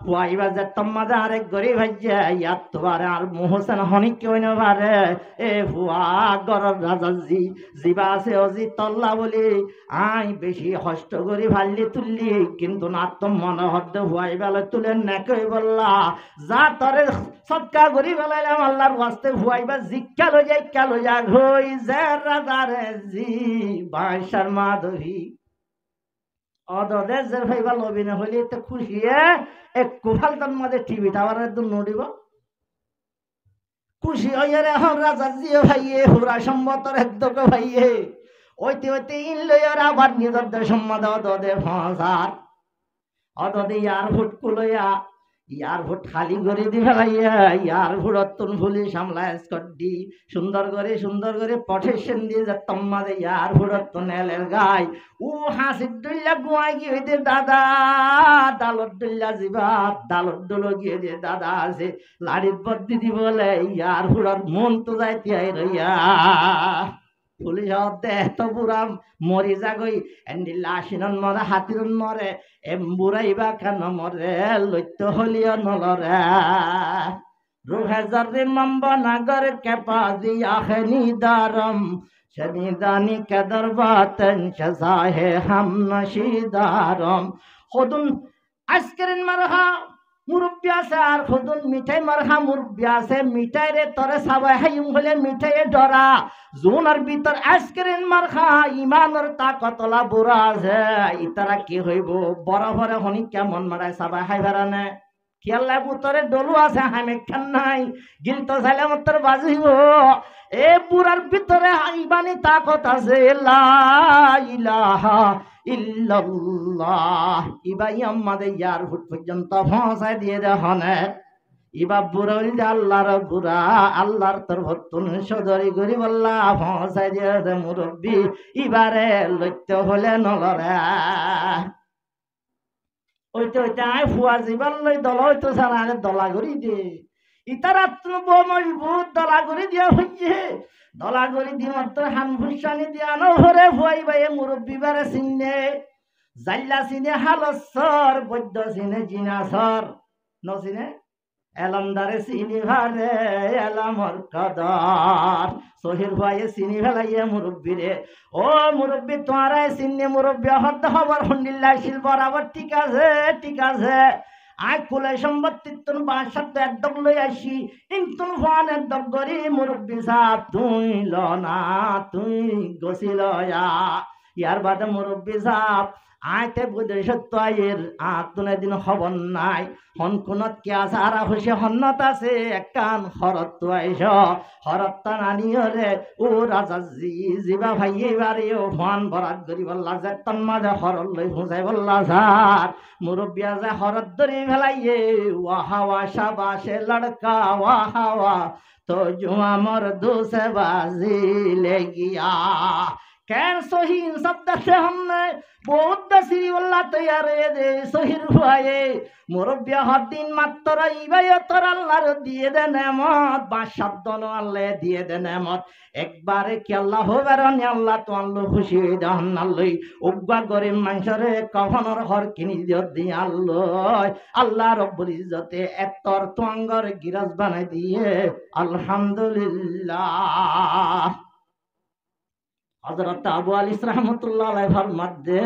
ওয়াইবা যে তোমাদে আরেক গরি ভাই যে ইয়াত তোবারে আর মোহসেন হনিক কেউ না পারে এ হুয়া গরর রাজাজি জিবা আছে অজি তল্লা বলি আই বেশি হষ্ট করি ভাল্লি তুললি কিন্তু না তো মনে হদ্দে হুয়াই বেলা তুলেন না কই বললা যা তরে সৎকা করি বেলাইলাম আল্লাহর ওয়াস্তে হুয়াইবা জিজ্ঞা লো যা হই যে রাজারে জি বাঁশার মাধবী অদদের যে ভাইবা লবি না হইলে তো খুশি এক কুফালতার মধ্যে টিভি টাওয়ার একদম নড়িব খুশি হইয়া রে হম রাজা জিও ভাইয়ে হুরা সম্মতর একদম ভাইয়ে ওইতে ইন লইয়ার আবার নিজের দেশ সম্মত অদদে ফাঁসার অদদে ইয়ার ফুটকু লইয়া ইয়ার ভোট খালি করে দি ফেলাইয়া ইয়ার ভোটন ফুলি সামলা স্কড্ডি সুন্দর করে পটেশন দিয়ে যা তম্মাদে ইয়ার ভোটন এলের গাই ও হাসির ডুল্লা গুয়াই গিয়ে হইতে দাদা ডালর ডুল্লা জিবা ডালর ডুলো গিয়ে দিয়ে দাদা আছে লাড়ির বদ্দি দি বলে ইয়ার ভোটর মন তো যাইতে আই রইয়া পুলিশ এত বুড়া মরি যাগই এন্ডিল্লা আসিনন মরে হাতিরন মরে এম্বুরাইবা কেন মরে লইত হলিও নলরে রুহে জর্রি মম্ব নাগর কেপা দিয়া নিদারম শনিদানি কেদর বাতন শজাহে হাম নশিদারম খুদুন আজকেরিন মারহা মুরব্বী আছে আর খুদুন মিঠাই মারহা মুরব্বী আছে মিঠাই রে তরে সাবাই হাইম হলে মিঠাই ডরা জোনার ভিতর আইসক্রিম মারখা ইমানের তাকতলা বুড়া আছে ইতারা কি হইব বড় ভরে হনি কেমন মারায় সাবাই হাই বেড়ানে খেয়াল্লা বুতরে ডলু আছে হামে খান নাই গিল তো চাইলে মতর বাজিব এ বুড়ার ভিতরে ইমানি তাকত আছে লা ইলাহা ইল্লাল্লাহ ইবাই আমাদের ইয়ার ফুট পর্যন্ত পৌঁছায় দিয়ে দেহনে ইবা বুড়া আল্লাহর বুড়া আল্লাহর তোর ভর্তুন সদরি করি বললা পৌঁছাই দিয়ে দে মুরব্বী ইবারে লইত হলে নলরে ওইতে আয় ফুয়া জিবার লই দল হইতো সারা আগে দলা করি দে ইতারা মজবুত দলা করে দিয়া হইছে দলা করে দিয়ে মাত্র হান ফুসানি দিয়া ন ভরে ফুয়াই বাইয়ে মুরব্বী বারে চিনে জাল্লা চিনে হালসর বৈদ্য চিনে জিনাসর নচিনে এলামদারে চিনি ভারে এলামর কদর সহির ভাইয়ে চিনি ফেলাইয়ে মুরব্বী রে ও মুরব্বী তোমারাই চিনি মুরব্বী হদ্দ খবর শুনিল্লাই ছিল বরাবর ঠিক আছে আই কুলাই সম্পত্তির বাসাত একদম লই আসি ইন্তুন ফান একদম গরি মুরব্বী সাহ তুই ল না তুই গছিল ইয়ার বাদে মুরব্বী সাহ আইতে বুঝে সত্য আয়ের আতুনে দিন খবর নাই হন কোনত কে আছে আর হসে হন্নত আছে একখান হরত আইস হরত নানিও রে ও রাজা জিবা ভাই এবারে ও ফান বরাত করি বললা যে তন্মাদে হরত লই ফুঁসাই বললা সার মুরব্বিয়া যে হরত ধরে ফেলাইয়ে ওয়াহাওয়া শাবাশে লড়কা ওয়াহাওয়া তো জুমা মর দুসে বাজি ले गया कैन सोहीन शब्द से हमने बहुत दसी वल्ला तैयार दे सोहिर हुए मुरब्बिया हर दिन मात्र इबाय तोर अल्लाहर दिए दे नेमत बा शब्द न अल्लाह दिए दे नेमत एक बारे कि अल्लाह होबेरनि अल्लाह तो अल्लाह खुशी दहन अल्लाह उग्गा गरीब मानसरे कफनर हर किनि दि अल्लाह अल्लाह रब्बुल इज्जते एतर तुंगर गिराज बनाई दिए अल्हम्दुलिल्लाह हजरत आबू आलिस रहमतुल्लाह अलैहिर मध्य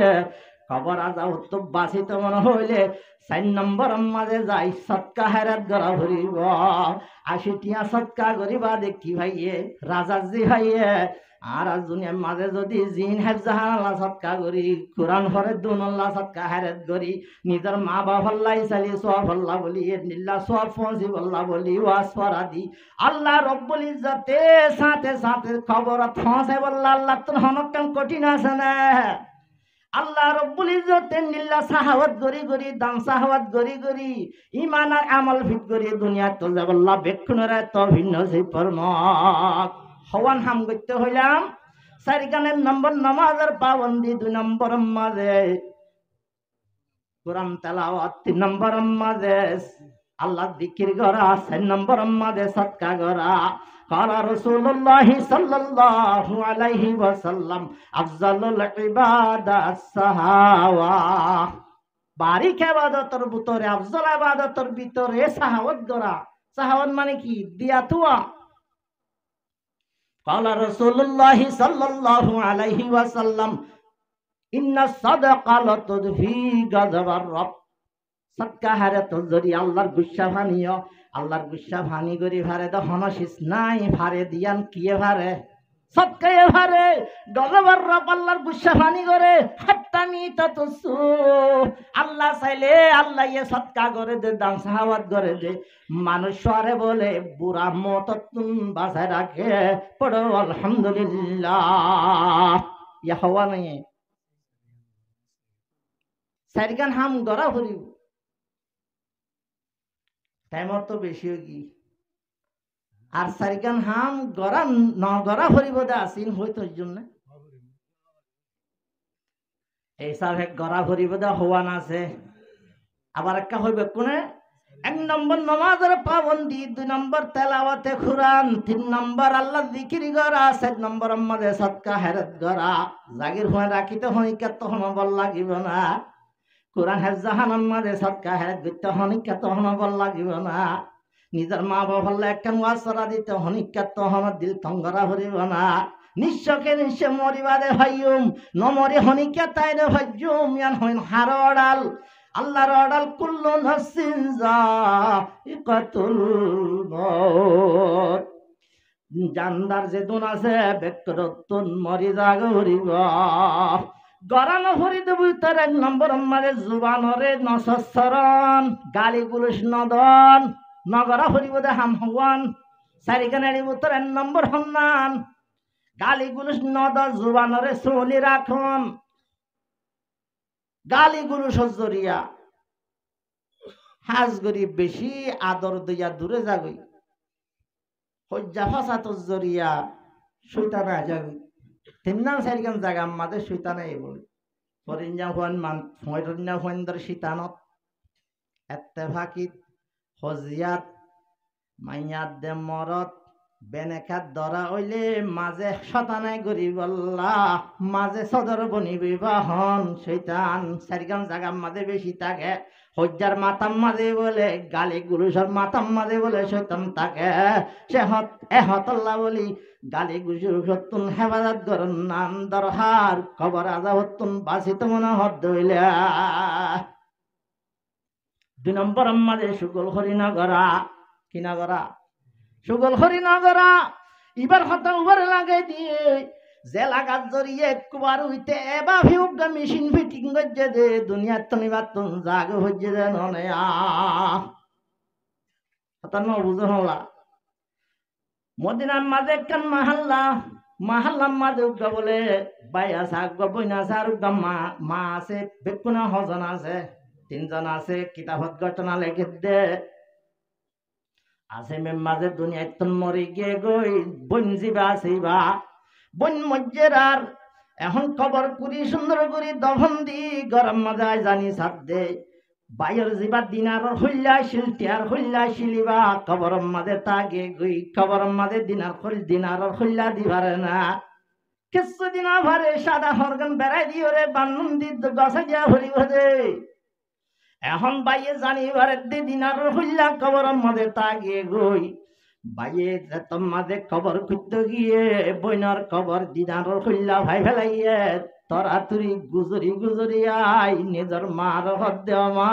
खबर आजा तो बासित मन हইলে 4 নম্বর মাঝে যাই সদকা হারাত গরা ভরিব 80 টিয়া সদকা গরিবা দেখি ভাইয়ে রাজাজি ভাইয়ে আর আজ দুনিয়ার মাঝে যদি জিন হেফজাহান আল্লাহ সদকা করি কোরআন পড়ে দুন আল্লাহ সদকা হারাত করি নিজের মা বাবা আল্লাহ চালি সওয়াব আল্লাহ বলি নিল্লাহ সওয়াব পৌঁছি আল্লাহ বলি ওয়াজ পড়াদি আল্লাহ রব্বুল ইজ্জতে সাথে সাথে খবর পৌঁছে বললা আল্লাহ তোর হনকান কঠিন আছে না আল্লাহ রব্বুল ইজ্জতে নিল্লাহ সাহাওয়াত গরি দাম সাহাওয়াত গরি ঈমান আর আমল ফিট করি দুনিয়া তো যাব আল্লাহ বেক্ষণরে তো ভিন্ন সেই পরমক হওয়ান হাম করতে হইলাম সারিকানের নম্বর নামাজের পাবন্দি 2 নম্বর মাঝে কোরআন তেলাওয়াত 3 নম্বর মাঝে আল্লাহ জিকির করা 4 নম্বর মাঝে সদকা করা قال رسول الله صلى الله عليه وسلم افضل العباده السهوا বারিক ইবাদতের ভিতরে আফজল ইবাদতের ভিতরে সাহাওয়াত করা সাহাওয়াত মানে কি দিয়া তুয়া قال رسول الله صلى الله عليه وسلم ان الصدقه لتدفي غضب الرب সদকা হারে তো যদি আল্লাহর গুসা ভানিও আল্লাহর গুসা ভানি করি ভারে তো হনসিস নাই ভারে দিয়ান কিয়ে ভারে সদকায়ে ভারে গজবার রব আল্লাহর গুসা ভানি করে হাত্তামি তাতসু আল্লাহ চাইলে আল্লাহ ইয়ে সদকা করে দে দান সাহাওয়াত করে দে মানুষ আরে বলে বুড়া মত তুম বাসায় রাখে পড়ো আলহামদুলিল্লাহ ইয়া হওয়া নাই সাইরগান হাম গরা ভরিব টাইম তো বেশি কি আর সারিকান হাম গড়া নগড়া ভরিবদে আসিন হইতো জন্য এইসব এক গড়া ভরিবদে হওয়ান আছে আবার একটা হইবে কোনে 1 নম্বর নামাজের পাবন্দি 2 নম্বর তেলাওয়াতে কুরআন 3 নম্বর আল্লাহ জিকির করা 4 নম্বর আমাদের সদকা হেরত করা জাগির হয়ে রাখিতে হই কত হনবল লাগিব না কোরআন হেজাহান আমাদের সদকা হেরত করতে হনি কত হনবল লাগিব না নিজের মা বাবা একটা ওয়াসরা দিতে হনিকা তো আমার দিল তঙ্গরা ভরিব না নিশ্চয়কে নিশ্চয় মরিবাদে ভাইয়ুম নমরে হনিকা তাইরে ভাইয়ুম ইয়ান হইন হারড়াল আল্লাহর অর্ডাল কুল্লু নাফসিন যায়িকাতুল মউত জানদার যে দুন আছে ব্যক্তিরতুন মরি যাগ হরিব গরানো হরি দেব তার 1 নম্বর আমারে জুবানরে নসসরণ গালি গুলুস নদন নগরা হরিবদে হাম হওয়ান সারিকানারি উত্তর 1 নম্বর হন্নান গালি গুলুস নদ জুবানরে চলি রাখন গালি গুলুস জরিয়া হাজ গরিব বেশি আদর দিয়া দূরে যাগই হজ্জা ফাসাত জরিয়া শয়তান যাগই 3 নাম সারিকান জায়গা আমাদের শয়তান এই বলে ফরিঞ্জা হন মান ফয়রন্যা হন্দর শয়তানত ইত্তেফাকিত হজিয়াত মাইয়াত দে মরত বেনেখাত ধরা হইলে মাঝে শতানাই গরিব আল্লাহ মাঝে সদর বনি বিবাহন শৈতান সারিগাম জাগাম মাঝে বেশি থাকে হজ্জার মাতাম মাঝে বলে গালি গুরুসর মাতাম মাঝে বলে শৈতান থাকে সে হত আল্লাহ বলি গালি গুজুর সত্তুন হেফাজত করুন নাম দরহার খবর আজা হত্তুন বাসিত মনে হদ হইলে 2 নম্বর আমাদের সুগল হরিনগরা কিনাগরা সুগল হরিনগরা এবার হতা উবার লাগাই দিয়ে যে লাগাত জড়িয়ে কুবার হইতে এবা ভিউগা মেশিন ফিটিং গজ্জে দে দুনিয়ার তনিবার তুন জাগ হজ্জে দে ননে হতা ন বুঝো হলা মদিনার মাঝে কান মাহাল্লা মাঝে উগা বলে বাই আসা উগা বইনা আছে আর উগা মা আছে বেকুনা হজন আছে 3 জন আছে কিতাবত ঘটনা লেখে দে আছে মে মাঝে দুনিয়ায় তন মরি গিয়ে গই বন জিবা আসিবা বন মজ্জের আর এখন খবর করি সুন্দর করি দফন দি গরম মাঝে জানি সাত দে বাইর জিবা দিনার হইলা শিলটিয়ার হইলা শিলিবা খবর মাঝে তাগে গই খবর মাঝে দিনার হইলা দিবারে না কিছু দিনা ভারে সাদা হরগন বেড়াই দিও রে বান্নুন দি গসা গিয়া হরি ভজে এখন বাইয়ে জানিবার দিনার হইলা খবর মাঝে তাগে গই বাইয়ে মাঝে খবর খুঁজতে গিয়ে বইনার খবর দিনার হইলা ভাই ফেলাইয়ে তরাতুরি গুজরি আই নিজর মার হদ্দে মা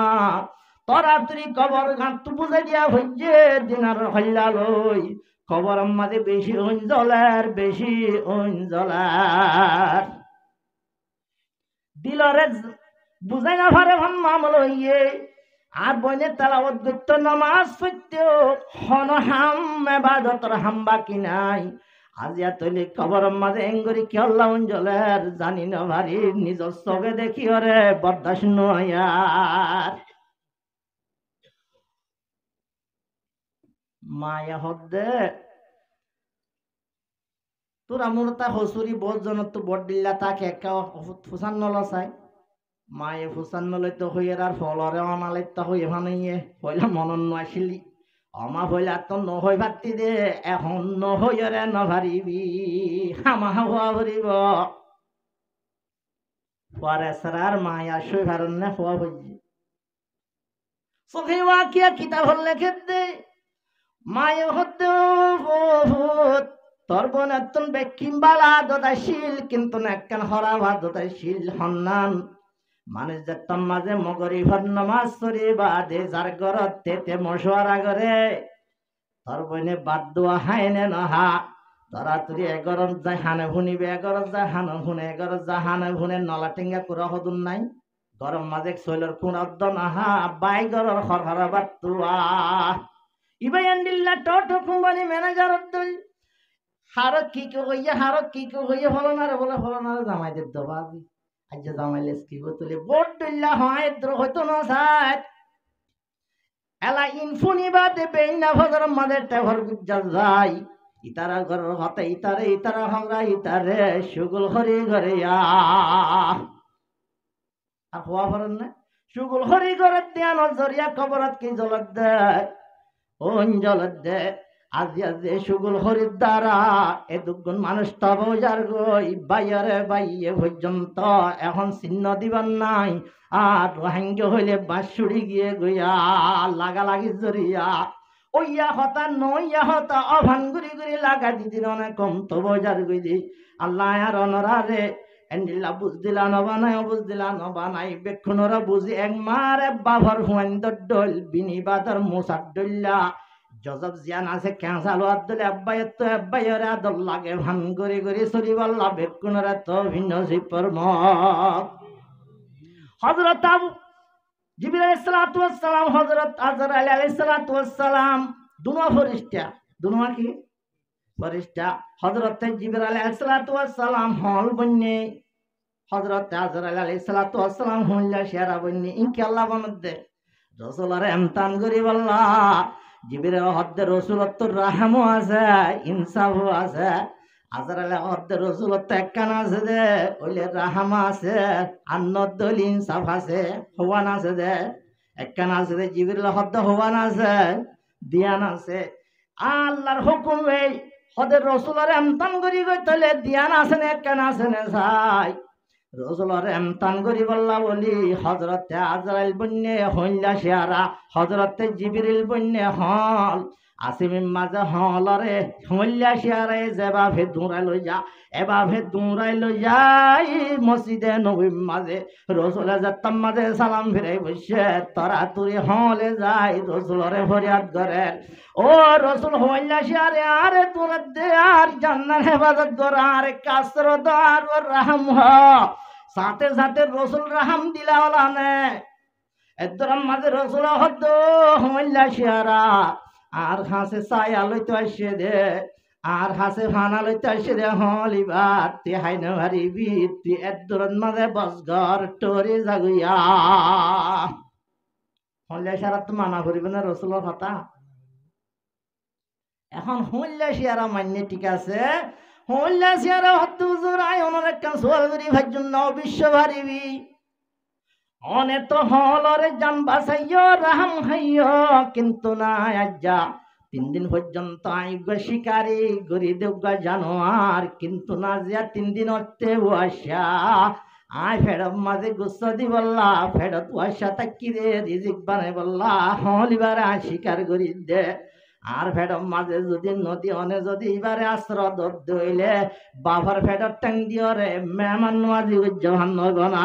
তরাতুরি খবর গাঁত বুঝে দিয়া হইছে দিনার হইলা লই খবর মাঝে বেশি অঞ্জলের দিলরে বুঝাই না পারে ভান মামল ইয়ে আর বইনে তেলাওয়াত করত নামাজ পড়তে হন হাম ইবাদতর হাম বাকি নাই আজিয়া তৈলি খবর মাঝে এঙ্গরি কি আল্লাহ অঞ্জলের জানি না ভারি নিজের চোখে দেখি ওরে বরদাস্ত নয়ার মায়া হদ্দে তোরা মোর তা হসুরি বহুত জন তো বড় দিল্লা তাকে একা ফুসান নল চাই মায়ে ফুসান্ন লইতো হইয়ের আর ফলরে অনালেত্তা হইয়ে ভানাইয়ে হইলে মনন আসিলি অমা হইলে আর তো নহই ভাতি দে এখন নহইরে নভারিবি হামা হওয়া ভরিব পরে সারার মায়া সই ভারণ্যে হওয়া হইজি চোখে ওয়াকিয়া কিতাব লেখে দে মায়ে হতে বহুত তোর বোন এতন বেকিম বালা দদাশীল কিন্তু একখান হরাবা দদাশীল হন্নান মানুষ যেতাম মাঝে মগরি ভর নমাজ সরি বাদে যার ঘরত তেতে মশওয়ারা করে তোর বইনে বাদ দোয়া হাইনে নহা তোরা তুই এগরত যায় হানে ভুনিবে এগরত যায় হানে ভুনে এগরত যায় হানে ভুনে নলা টেঙ্গা কুড়া হদুন নাই গরম মাঝে শৈলর কোন অদ্দ নাহা বাই গরর হরহরা বাদ তুয়া ইবাই আন্ডিল্লা টোটো কোম্পানি ম্যানেজার অদ্দই হারত কি হইয়া হলো না রে বলে হলো না রে জামাইদের দবাবি আজ জামাইলে কি বতুলে বোট দিল্লা হয় দ্র হইতো না সাত এলা ইনফুনি বাদে বেইনা ভদর মাদের টেভর গুজ্জা যাই ইতারা ঘর হতে ইতারা হামরা ইতারে সুগুল হরি ঘরে আর হওয়া ভরেন না সুগুল হরি ঘরে দেয়ান জরিয়া কবরত কি জলত দেয় ওন জলত দেয় আজি আজি সুগুল হরির দ্বারা এ দুগুণ মানুষ তবজার গই বাইরে বাইয়ে পর্যন্ত এখন চিহ্ন দিবার নাই আর রোহিঙ্গ হইলে বাঁশুড়ি গিয়ে গইয়া লাগালাগি জরিয়া ওইয়া হতা নইয়া হতা অভান গুড়ি গুড়ি লাগা দিদিন অনেক কম তবজার গই দি আল্লাহ আর অনরারে এন্ডিল্লা বুঝ দিলা নবানাই বুঝ দিলা নবানাই বেক্ষণরা বুঝি এক মারে বাভর হুয়ান দডল বিনিবাদর মুসার ডল্লা জজব জিয়ান আছে ক্যাঁসালো আদলে আব্বাইয়ের তো আব্বাইয়ের আদল লাগে ভান গরি গরি সরি বল্লা বেকুনরা তো ভিন্ন সিপর মত হযরত আবু জিবরাইল আলাইহিস সালাতু ওয়াস সালাম হযরত আজরাইল আলাইহিস সালাতু ওয়াস সালাম দুনো ফেরেশতা দুনো কি ফেরেশতা হযরত জিবরাইল আলাইহিস সালাতু ওয়াস সালাম হল বন্নে হযরত আজরাইল আলাইহিস সালাতু ওয়াস সালাম হল্লা শেরা বন্নে ইনকি আল্লাহ বনদে রাসূলরে এমতান করি বল্লা জিবরাইল হদ্দে রাসূলত্বর রাহমও আছে ইনসাফও আছে আজরাইল হদ্দে রাসূলত্ব একখান আছে দে ওইলে রাহম আছে আন্নদল ইনসাফ আছে হওয়ান আছে দে একখান আছে দে জিবরাইল হদ্দে হওয়ান আছে দিয়ান আছে আল্লাহর হুকুম এই হদ্দে রাসূলরে এমতান করি কইতলে দিয়ান আছে না একখান আছে না চাই রসুলরে এমতান করি বল্লা বলি হযরতে আজরাইল বন্যে হইলা শেয়ারা হযরতে জিবরিল বন্যে হল আসিমিন মাঝে হলরে হইলা শেয়ারে যেভাবে দৌড়াই লই যা এভাবে দৌড়াই লই যাই মসজিদে নবী মাঝে রসুলে যেতাম মাঝে সালাম ফিরাই বসে তরা তুরি হলে যাই রসুলরে ফরিয়াদ করে ও রসুল হইলা শেয়ারে আরে তোরা দে আর জান্নাত হেফাজত কর আরে কাসরত আর রাহম হ সাথে সাথে রসুল রাহাম দিলা ওলা নে এদরাম মাঝে রসুল হদ্দ হইলা শেয়ারা আর হাসে ছায়া লইতে আসে দে আর হাসে ফানা লইতে আসে দে হলিবার তে হাইনে ভারিবি তে এদরাম মাঝে বসগর টরি জাগুইয়া হইলা শেয়ারা তো মানা করিবে না রসুলের কথা এখন হইলা শেয়ারা মান্য ঠিক আছে হইলা শেয়ারা হদ্দ হুজুর আয় ওনার একখান সোয়াল করি ভাইজন নাও বিশ্ব ভারিবি অনে তো হলরে জান বাসাইয় রাহাম হাইয় কিন্তু না আজ্জা 3 দিন পর্যন্ত আইগা শিকারি গরি দেউগা জানোয়ার কিন্তু না যা 3 দিন অতে ওয়াশা আয় ফেরম মাঝে গুচ্ছা দি বললা ফেরত ওয়াশা তাকি রে রিজিক বানাই বললা হলিবার শিকার করি দে আর ফেডম মাঝে যদি নদী অনে যদি এবারে আশ্রয় দর্দ হইলে বাবার ফেডর ট্যাং দিও রে মেহমান নওয়াজি উজ্জহান নগনা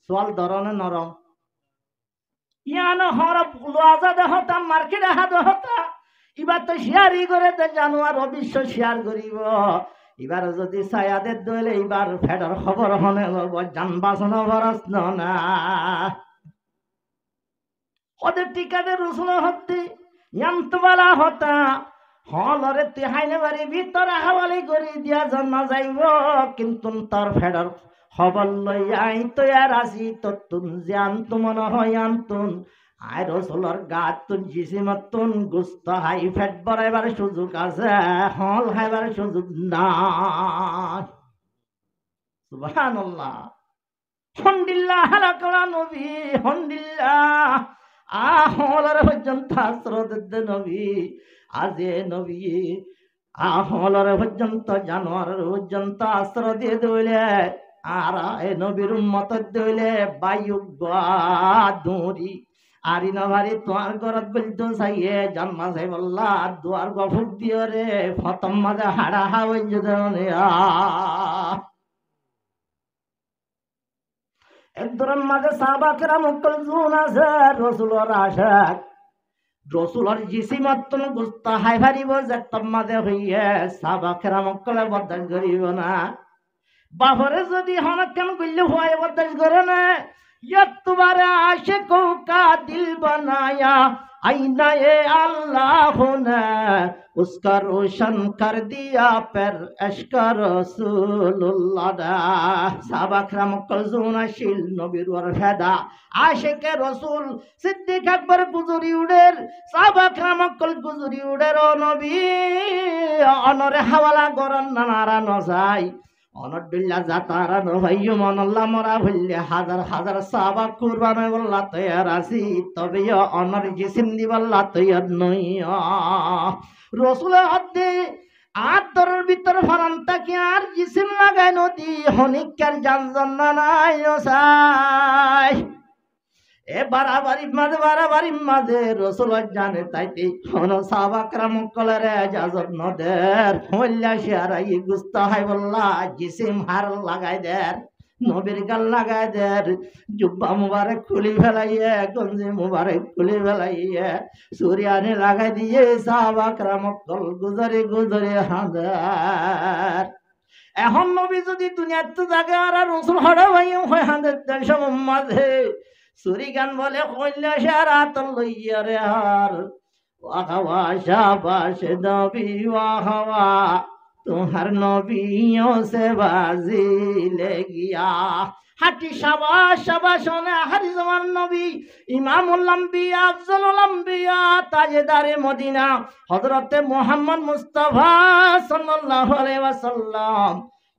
সোয়াল ধরনে নরম ইয়ানো হরপ লোয়াজা দেহতা মার্কেটে হাত হতা এবার তো শেয়ারই করে দে জানোয়ার অবশ্য শেয়ার করিব এবার যদি ছায়াদের দইলে এবার ফেডর খবর হনে জান বাঁচানো বরস না ওদের টিকাদের রসুল হতে ইয়ান্তবালা হতা হলরে তেহাইনে বাড়ি ভিতরে হাওয়ালি করে দিয়া জন্মা যাইব কিন্তু তোর ফেডর খবর লইয়াই তো আর আসি তো তুন জান তো মনে হয় আনতুন আয় রসুলর গাত তুন জিসিমতুন গুস্ত হাই ফেট বড়াইবার সুযোগ আছে হল হাইবার সুযোগ না সুবহানাল্লাহ হন্দিল্লা হালাকলা নবী হন্দিল্লা আহলার পর্যন্ত আশ্রদ নবী আজে নবী আহলার পর্যন্ত জানোয়ারের পর্যন্ত আশ্রয় দিয়ে দইলে আর এ নবীর উম্মত দইলে বায়ু দৌড়ি আরি নভারি তোমার ঘরত বলতো চাইয়ে জন্মা চাই বললা দুয়ার গফুক দিও রে ফতম মাঝে হাড়া হাওয়াই যদি একদরের মাঝে সাহাবাকেরা মুক্কল জুন আছে রসুলর আশাক রসুলর জিসিমতন গুস্তা হাই ভারিব যে মাঝে হইয়ে সাহাবাকেরা মুক্কলে বরদাস্ত করিব না বাপরে যদি হনক কেন করলে হয় বরদাস্ত করে না ইয়াত তোমারে আশে কা দিল বানায়া आईना ये अल्लाह ने उसका रोशन कर दिया पर अश्का रसूलुल्लाह दा साहबा करम कलजुना शिल नबीर वर फेदा आशिके रसूल सिद्दीक अकबर गुजरी उडेर साहबा करम कल गुजरी उडेर ओ नबी अनरे हवाला गरन नारा नजाई অনডিল্লা যাতারা নভাইয়ু মনল্লা মরা ভুললে হাজার হাজার সাহাবা কুরবান বল্লা তৈয়ার আছি তবে অনর জিসিম দি বল্লা তৈয়ার নই রসুলের হাতে আদরের ভিতর ফারান্তা কি আর জিসিম লাগাই নদী হনিকার জানজন না নাই সাই এ বারাবারি মাঝে রসুল জানে তাইতে হন সাহাবাকরাম কলরে জাজর নদের হল্লা শেয়ারাই গুস্তা হাই বল্লা জিসিম হার লাগাই দের নবীর গাল লাগাই দের জুব্বা মুবারক খুলি ফেলাইয়ে গঞ্জি মুবারক খুলি ফেলাইয়ে সুরিয়ানি লাগাই দিয়ে সাহাবাকরাম কল গুজরে গুজরে হাঁদার এখন নবী যদি দুনিয়াতে জাগে আর রসুল হড়া ভাই হয় হাঁদের দেশ মাঝে সুরি গান বলে কইলা সারাত লইয়া রে হার ওয়াহওয়া শাবাশ নবী ওয়াহওয়া তোমার নবীও সে বাজি লে গিয়া হাটি শাবাশ শাবাশ ওনে হারি জমান নবী ইমামুল আম্বিয়া আফজলুল আম্বিয়া তাজদারে মদিনা হযরতে মুহাম্মদ মুস্তাফা সাল্লাল্লাহু আলাইহি ওয়াসাল্লাম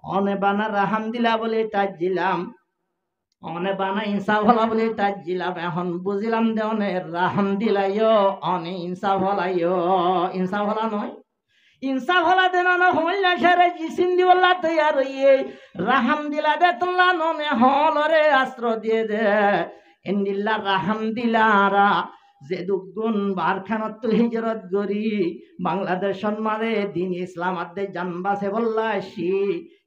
অনে বানা রাহমদিল্লাহ বলে তাজিলাম অনে বানা ইনসাফ হলা বলে তাজিলাম এখন বুঝিলাম দে অনে রাহম দিলাইও অনে ইনসাফ হলাইও ইনসাফ হলা নয় ইনসাফ হলা দেন না হইলা সারে জিসিন দিওলা তৈয়ার হইয়ে রাহম দিলা দে তোলা ননে হলরে আশ্র দিয়ে দে এন্দিল্লা রাহম দিলারা যে দুগুণ বারখানত হিজরত গরি বাংলাদেশ মারে দিন ইসলাম আদে জানবাসে বল্লাসি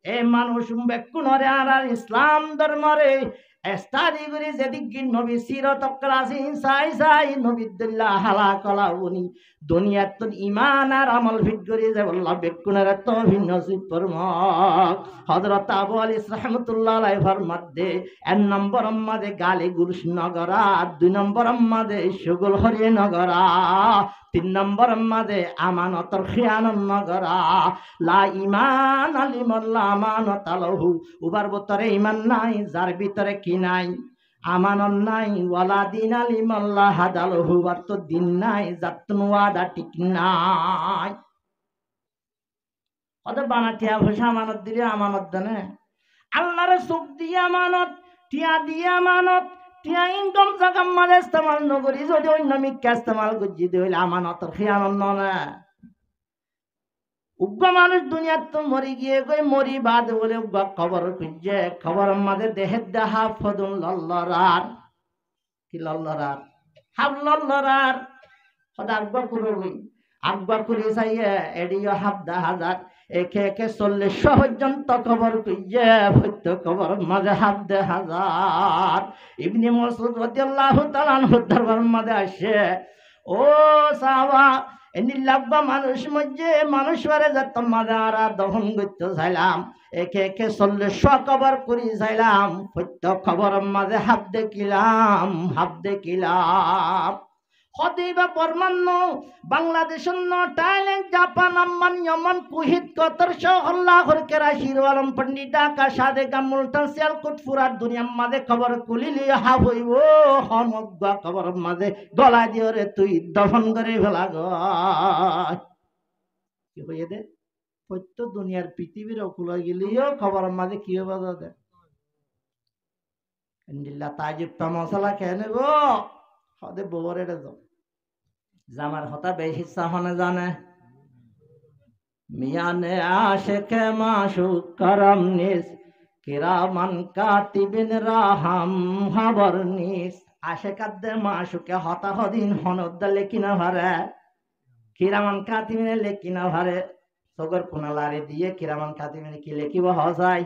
এ মানুষ বেকুনরে আর ইসলাম ধর্মরে এস্তাদি গরি যেদিক নবী সিরত ক্লাসি সাই সাই নবীদুল্লাহ হালা কলা উনি দুনিয়াত তো ইমান আর আমল ফিট করি যে বল্লাহ বেকুনরে তো ভিন্ন সিপরম হযরত আবু আলী রাহমাতুল্লাহ আলাইহি ফরমাদে এক নম্বর মাদে গালি গুরুশ নগরা দুই নম্বর মাদে সুগল হরি নগরা তিন নম্বর মাদে আমানতর খিয়ানত নগরা লা ইমান আলিমাল্লা আমানত আলাহু উবার ভিতরে ইমান নাই যার ভিতরে কি নাই আমানত নাই ওয়ালা দিন আলিমাল্লাহ হাদালহু আর তো দিন নাই যাতন ওয়াদা ঠিক নাই ওদের বানাটিয়া ভাষা আমানত দিলে আমানত দেনে আল্লাহরে চোখ দিয়ে আমানত টিয়া দিয়ে আমানত টিয়া ইনকাম জাগাম মালে ইস্তেমাল নগরি যদি অন্য মিক্কা ইস্তেমাল গজ্জি দিলে আমানতর খিয়ানত না উগ্র মানুষ দুনিয়ার তো মরি গিয়ে গই মরি বাদ বলে উগ্র খবর খুঁজছে খবর মাঝে দেহের দেহা ফদুন লল্লরার কি লল্লরার হাব লল্লরার সদা আগবা করবই আগবা করে চাইয়ে এডিও হাব দা হাজার একে একে 40 পর্যন্ত খবর খুঁজছে সত্য খবর মাঝে হাব দে হাজার ইবনে মাসউদ রাদিয়াল্লাহু তাআলা আনহু দরবার মাঝে আসে ও সাহাবা এনি লাগবা মানুষ মধ্যে মানুষরে যত মাদারা দহন করতে চাইলাম একে একে 40 খবর করি চাইলাম সত্য খবর মাঝে হাব দেখিলাম হদিবা পরমান্ন বাংলাদেশ থাইল্যান্ড জাপান আম্মান ইয়মান কুহিত কতর শহল্লা হরকেরা শিরওয়ালম পন্ডিত ঢাকা সাদেগা মুলতান সিয়ালকোট ফুরাত দুনিয়ার মাঝে খবর কুলিলি হাফ হইব সমগ্র খবর মাঝে গলা দিও রে তুই দফন করে ফেলা গ কি হইয়ে দে সত্য দুনিয়ার পৃথিবীর অকুলা গেলিও খবর মাঝে কি হবে দে এন্ডিল্লা তাজিবটা মশলা খেয়ে নেব হদে বউর এটা যাও জামার হতা বেশি সাহনে জানে মিয়ানে আশেকে মাশুক করম নিস কিরামান কাতিবিন রাহাম খবর নিস আশেকাদ্দে মাশুকে হতাহদিন হনদ্দা লেকিনা ভারে কিরামান কাতিবিনে লেকিনা ভারে সগর কোনালারে দিয়ে কিরামান কাতিবিনে কি লেখিব হসাই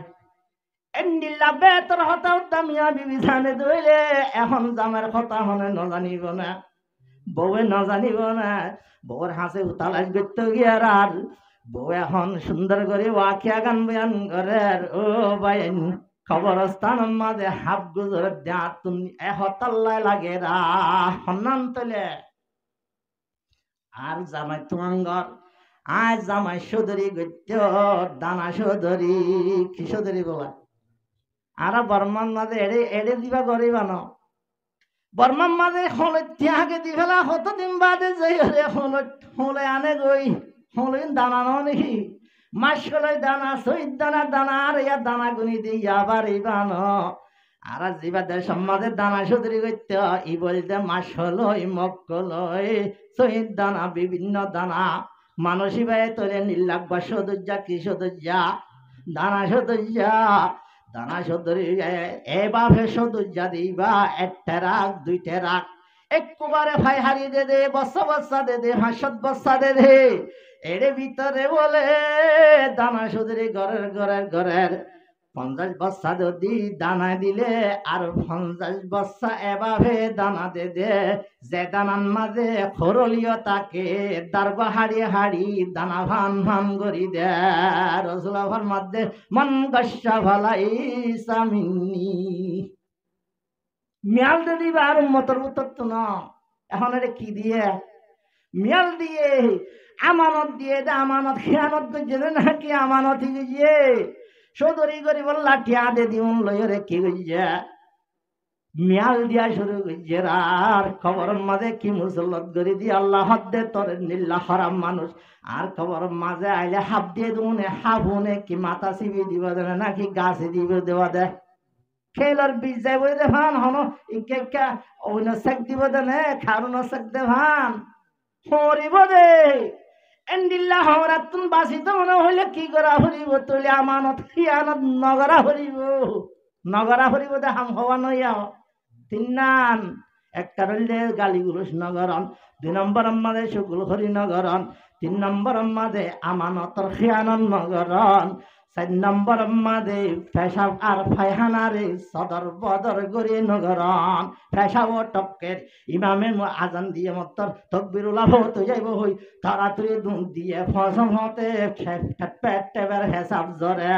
এন্ডিল্লা বেতর হতা উদ্দামিয়া বিবি জানে দইলে এখন জামার কথা হনে ন জানিব না বউয়ে ন জানিব না বউর হাসে উতালাস করতে গিয়ার আর বউ এখন সুন্দর করে ওয়াকিয়া গান বয়ান করে ও বাইন খবরস্থান মাঝে হাফ গুজর দেয়া তুমি হতাল্লায় লাগে রা হন্নান তোলে আর জামাই তুমাঙ্গর আজ জামাই সদরি গত্য দানা সদরি কি সদরি বলা আর বর্মান মাঝে এড়ে এড়ে দিবা গরিবা ন বর্মান মাঝে হলে ত্যাগে দি ফেলা কতদিন বাদে যাই হলে হলে আনে গই হলে দানা ন নাকি মাস হলে দানা সৈদ দানা দানা আর ইয়া দানা গুনি দিয়ে আবার ইবান আর জিবা দেশ সমাজের দানা সদরি করতে ই বলতে মাস হলই মক্কলই সৈদ দানা বিভিন্ন দানা মানসী ভাই তোলে নীলাকবা সদুজ্জা কি সদুজ্জা দানা সদুজ্জা দানা সদরি এভাবে সদুজ্জা দিবা একটা রাখ দুইটা রাখ একবারে ভাই হারিয়ে দে দে বস্তা বস্তা দে দে হাসত বস্তা দে দে এর ভিতরে বলে দানা সদরি ঘরের ঘরের ঘরের 50 বস্তা যদি দানা দিলে আর 50 বস্তা এভাবে দানা দে দে যে দানার মাঝে খরলিও তাকে দারবা হাড়ি হাড়ি দানা ভান ভান করি দে রসুলাভার মধ্যে মন গসা ভালাই সামিনী মিয়াল দে দিবা আর মতর উত্তর তো না এখন এটা কি দিয়ে মিয়াল দিয়ে আমানত দিয়ে দে আমানত খেয়ানত করছে নাকি আমানত গিয়ে সদরি করি বললা টিয়া দে দিউন লইরে কি গইয়া মিয়াল দিয়া শুরু করছে আর খবর মাঝে কি মুসল্লত করি দিয়ে আল্লাহ হদ্দে তোর নিল্লা হারাম মানুষ আর খবর মাঝে আইলে হাফ দিয়ে দুনে হাফুনে কি মাথা চিবি দিব দেবে নাকি গাছে দিব দেওয়া দে খেলার বীজ যাই বই দে ভান হন ইকে অন্য শেখ দিব দে নে খারুন শেখ দে ভান হরিব দে এন্ডিল্লা হরা তুম বাসিত মনে হইলে কি করা হরিব তুলে আমানত খিয়ানত নগরা হরিব দে হাম হওয়া নইয়া তিন এক কারণ গালিগুলোস নগরন 2 নম্বর আমাদের শুকুল হরি নগরন 3 নম্বর আমাদের আমানতর খিয়ানত নগরন 4 নম্বর আমাদের পেশাব আর ফায়হানারে সদর বদর গরি নগরন পেশাব টপকের ইমামে আজান দিয়ে মত্তর তকবিরুল্লাহ হতে যাইব হই তাড়াতাড়ি দুধ দিয়ে ফসম হতে পেট টেবের হেসাব জরে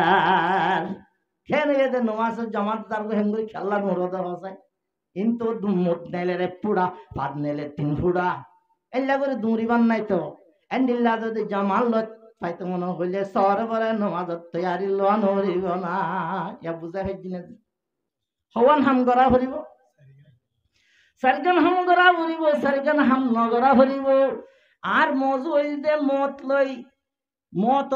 খেলে এদের নমাজ জমাত দার হেঙ্গুরি খেলা মুরদ হসায় কিন্তু মুট নেলে রে পুরা পাদ নেলে 3 ফুড়া এল্লা করে দৌড়িবার নাই তো এন্ডিল্লা যদি জামাল পাইতো মনে হইলে সরবরে নমাজত তৈয়ারি লোয়া নরিব না ইয়া বুঝা হয়েছি না হওয়ান হাম গড়া ভরিব সারগান হাম গড়া ভরিব সারগান হাম নগরা ভরিব আর মজু হইতে মত লই মত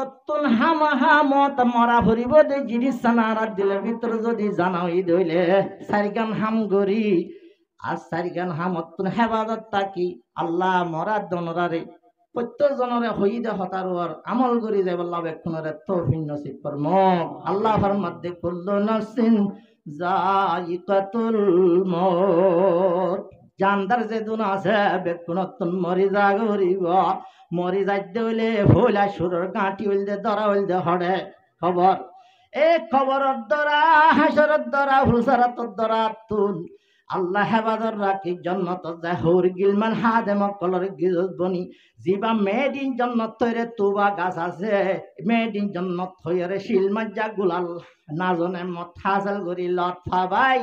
হামাহা মত মরা ভরিব দে জিনিস সানারা দিলের ভিতর যদি জানাই দইলে সারগান হাম গরি আর সারগান হাম অত্তন হেফাজত তাকি আল্লাহ মরা দনরারে প্রত্যেক জনরে হইদে হতার আমল করি যাই বললাম এক্ষণরে তৌফিক নসিব করম আল্লাহর মধ্যে কুল্লু নাফসিন যায়িকাতুল মউত জানদার যে দুন আছে বেক্ষণতন মরি যাগ হরিব মরি যাইতে হইলে ভোলা সুরের গাঁটি হইলে দরা হইলে হড়ে খবর এ খবরের দ্বারা হাসরের দ্বারা হুসারাতর দ্বারা তুল আল্লাহ হেফাজত রাখি জন্নত জাহুর গিলমান হাদে মক্কলর গিজত বনি জিবা মেড ইন জন্নত তৈরে তুবা গাছ আছে মেড ইন জন্নত হইরে শিলমাজ্জা গুলাল নাজনে মত হাসল করি লতফা ভাই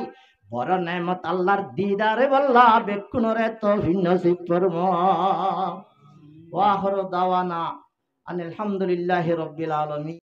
বড় নেমত আল্লাহর দিদারে বল্লা বেকুনরে তৌফিক নসিব করম ওয়া আখিরু দাওয়ানা আলহামদুলিল্লাহি রাব্বিল আলামিন।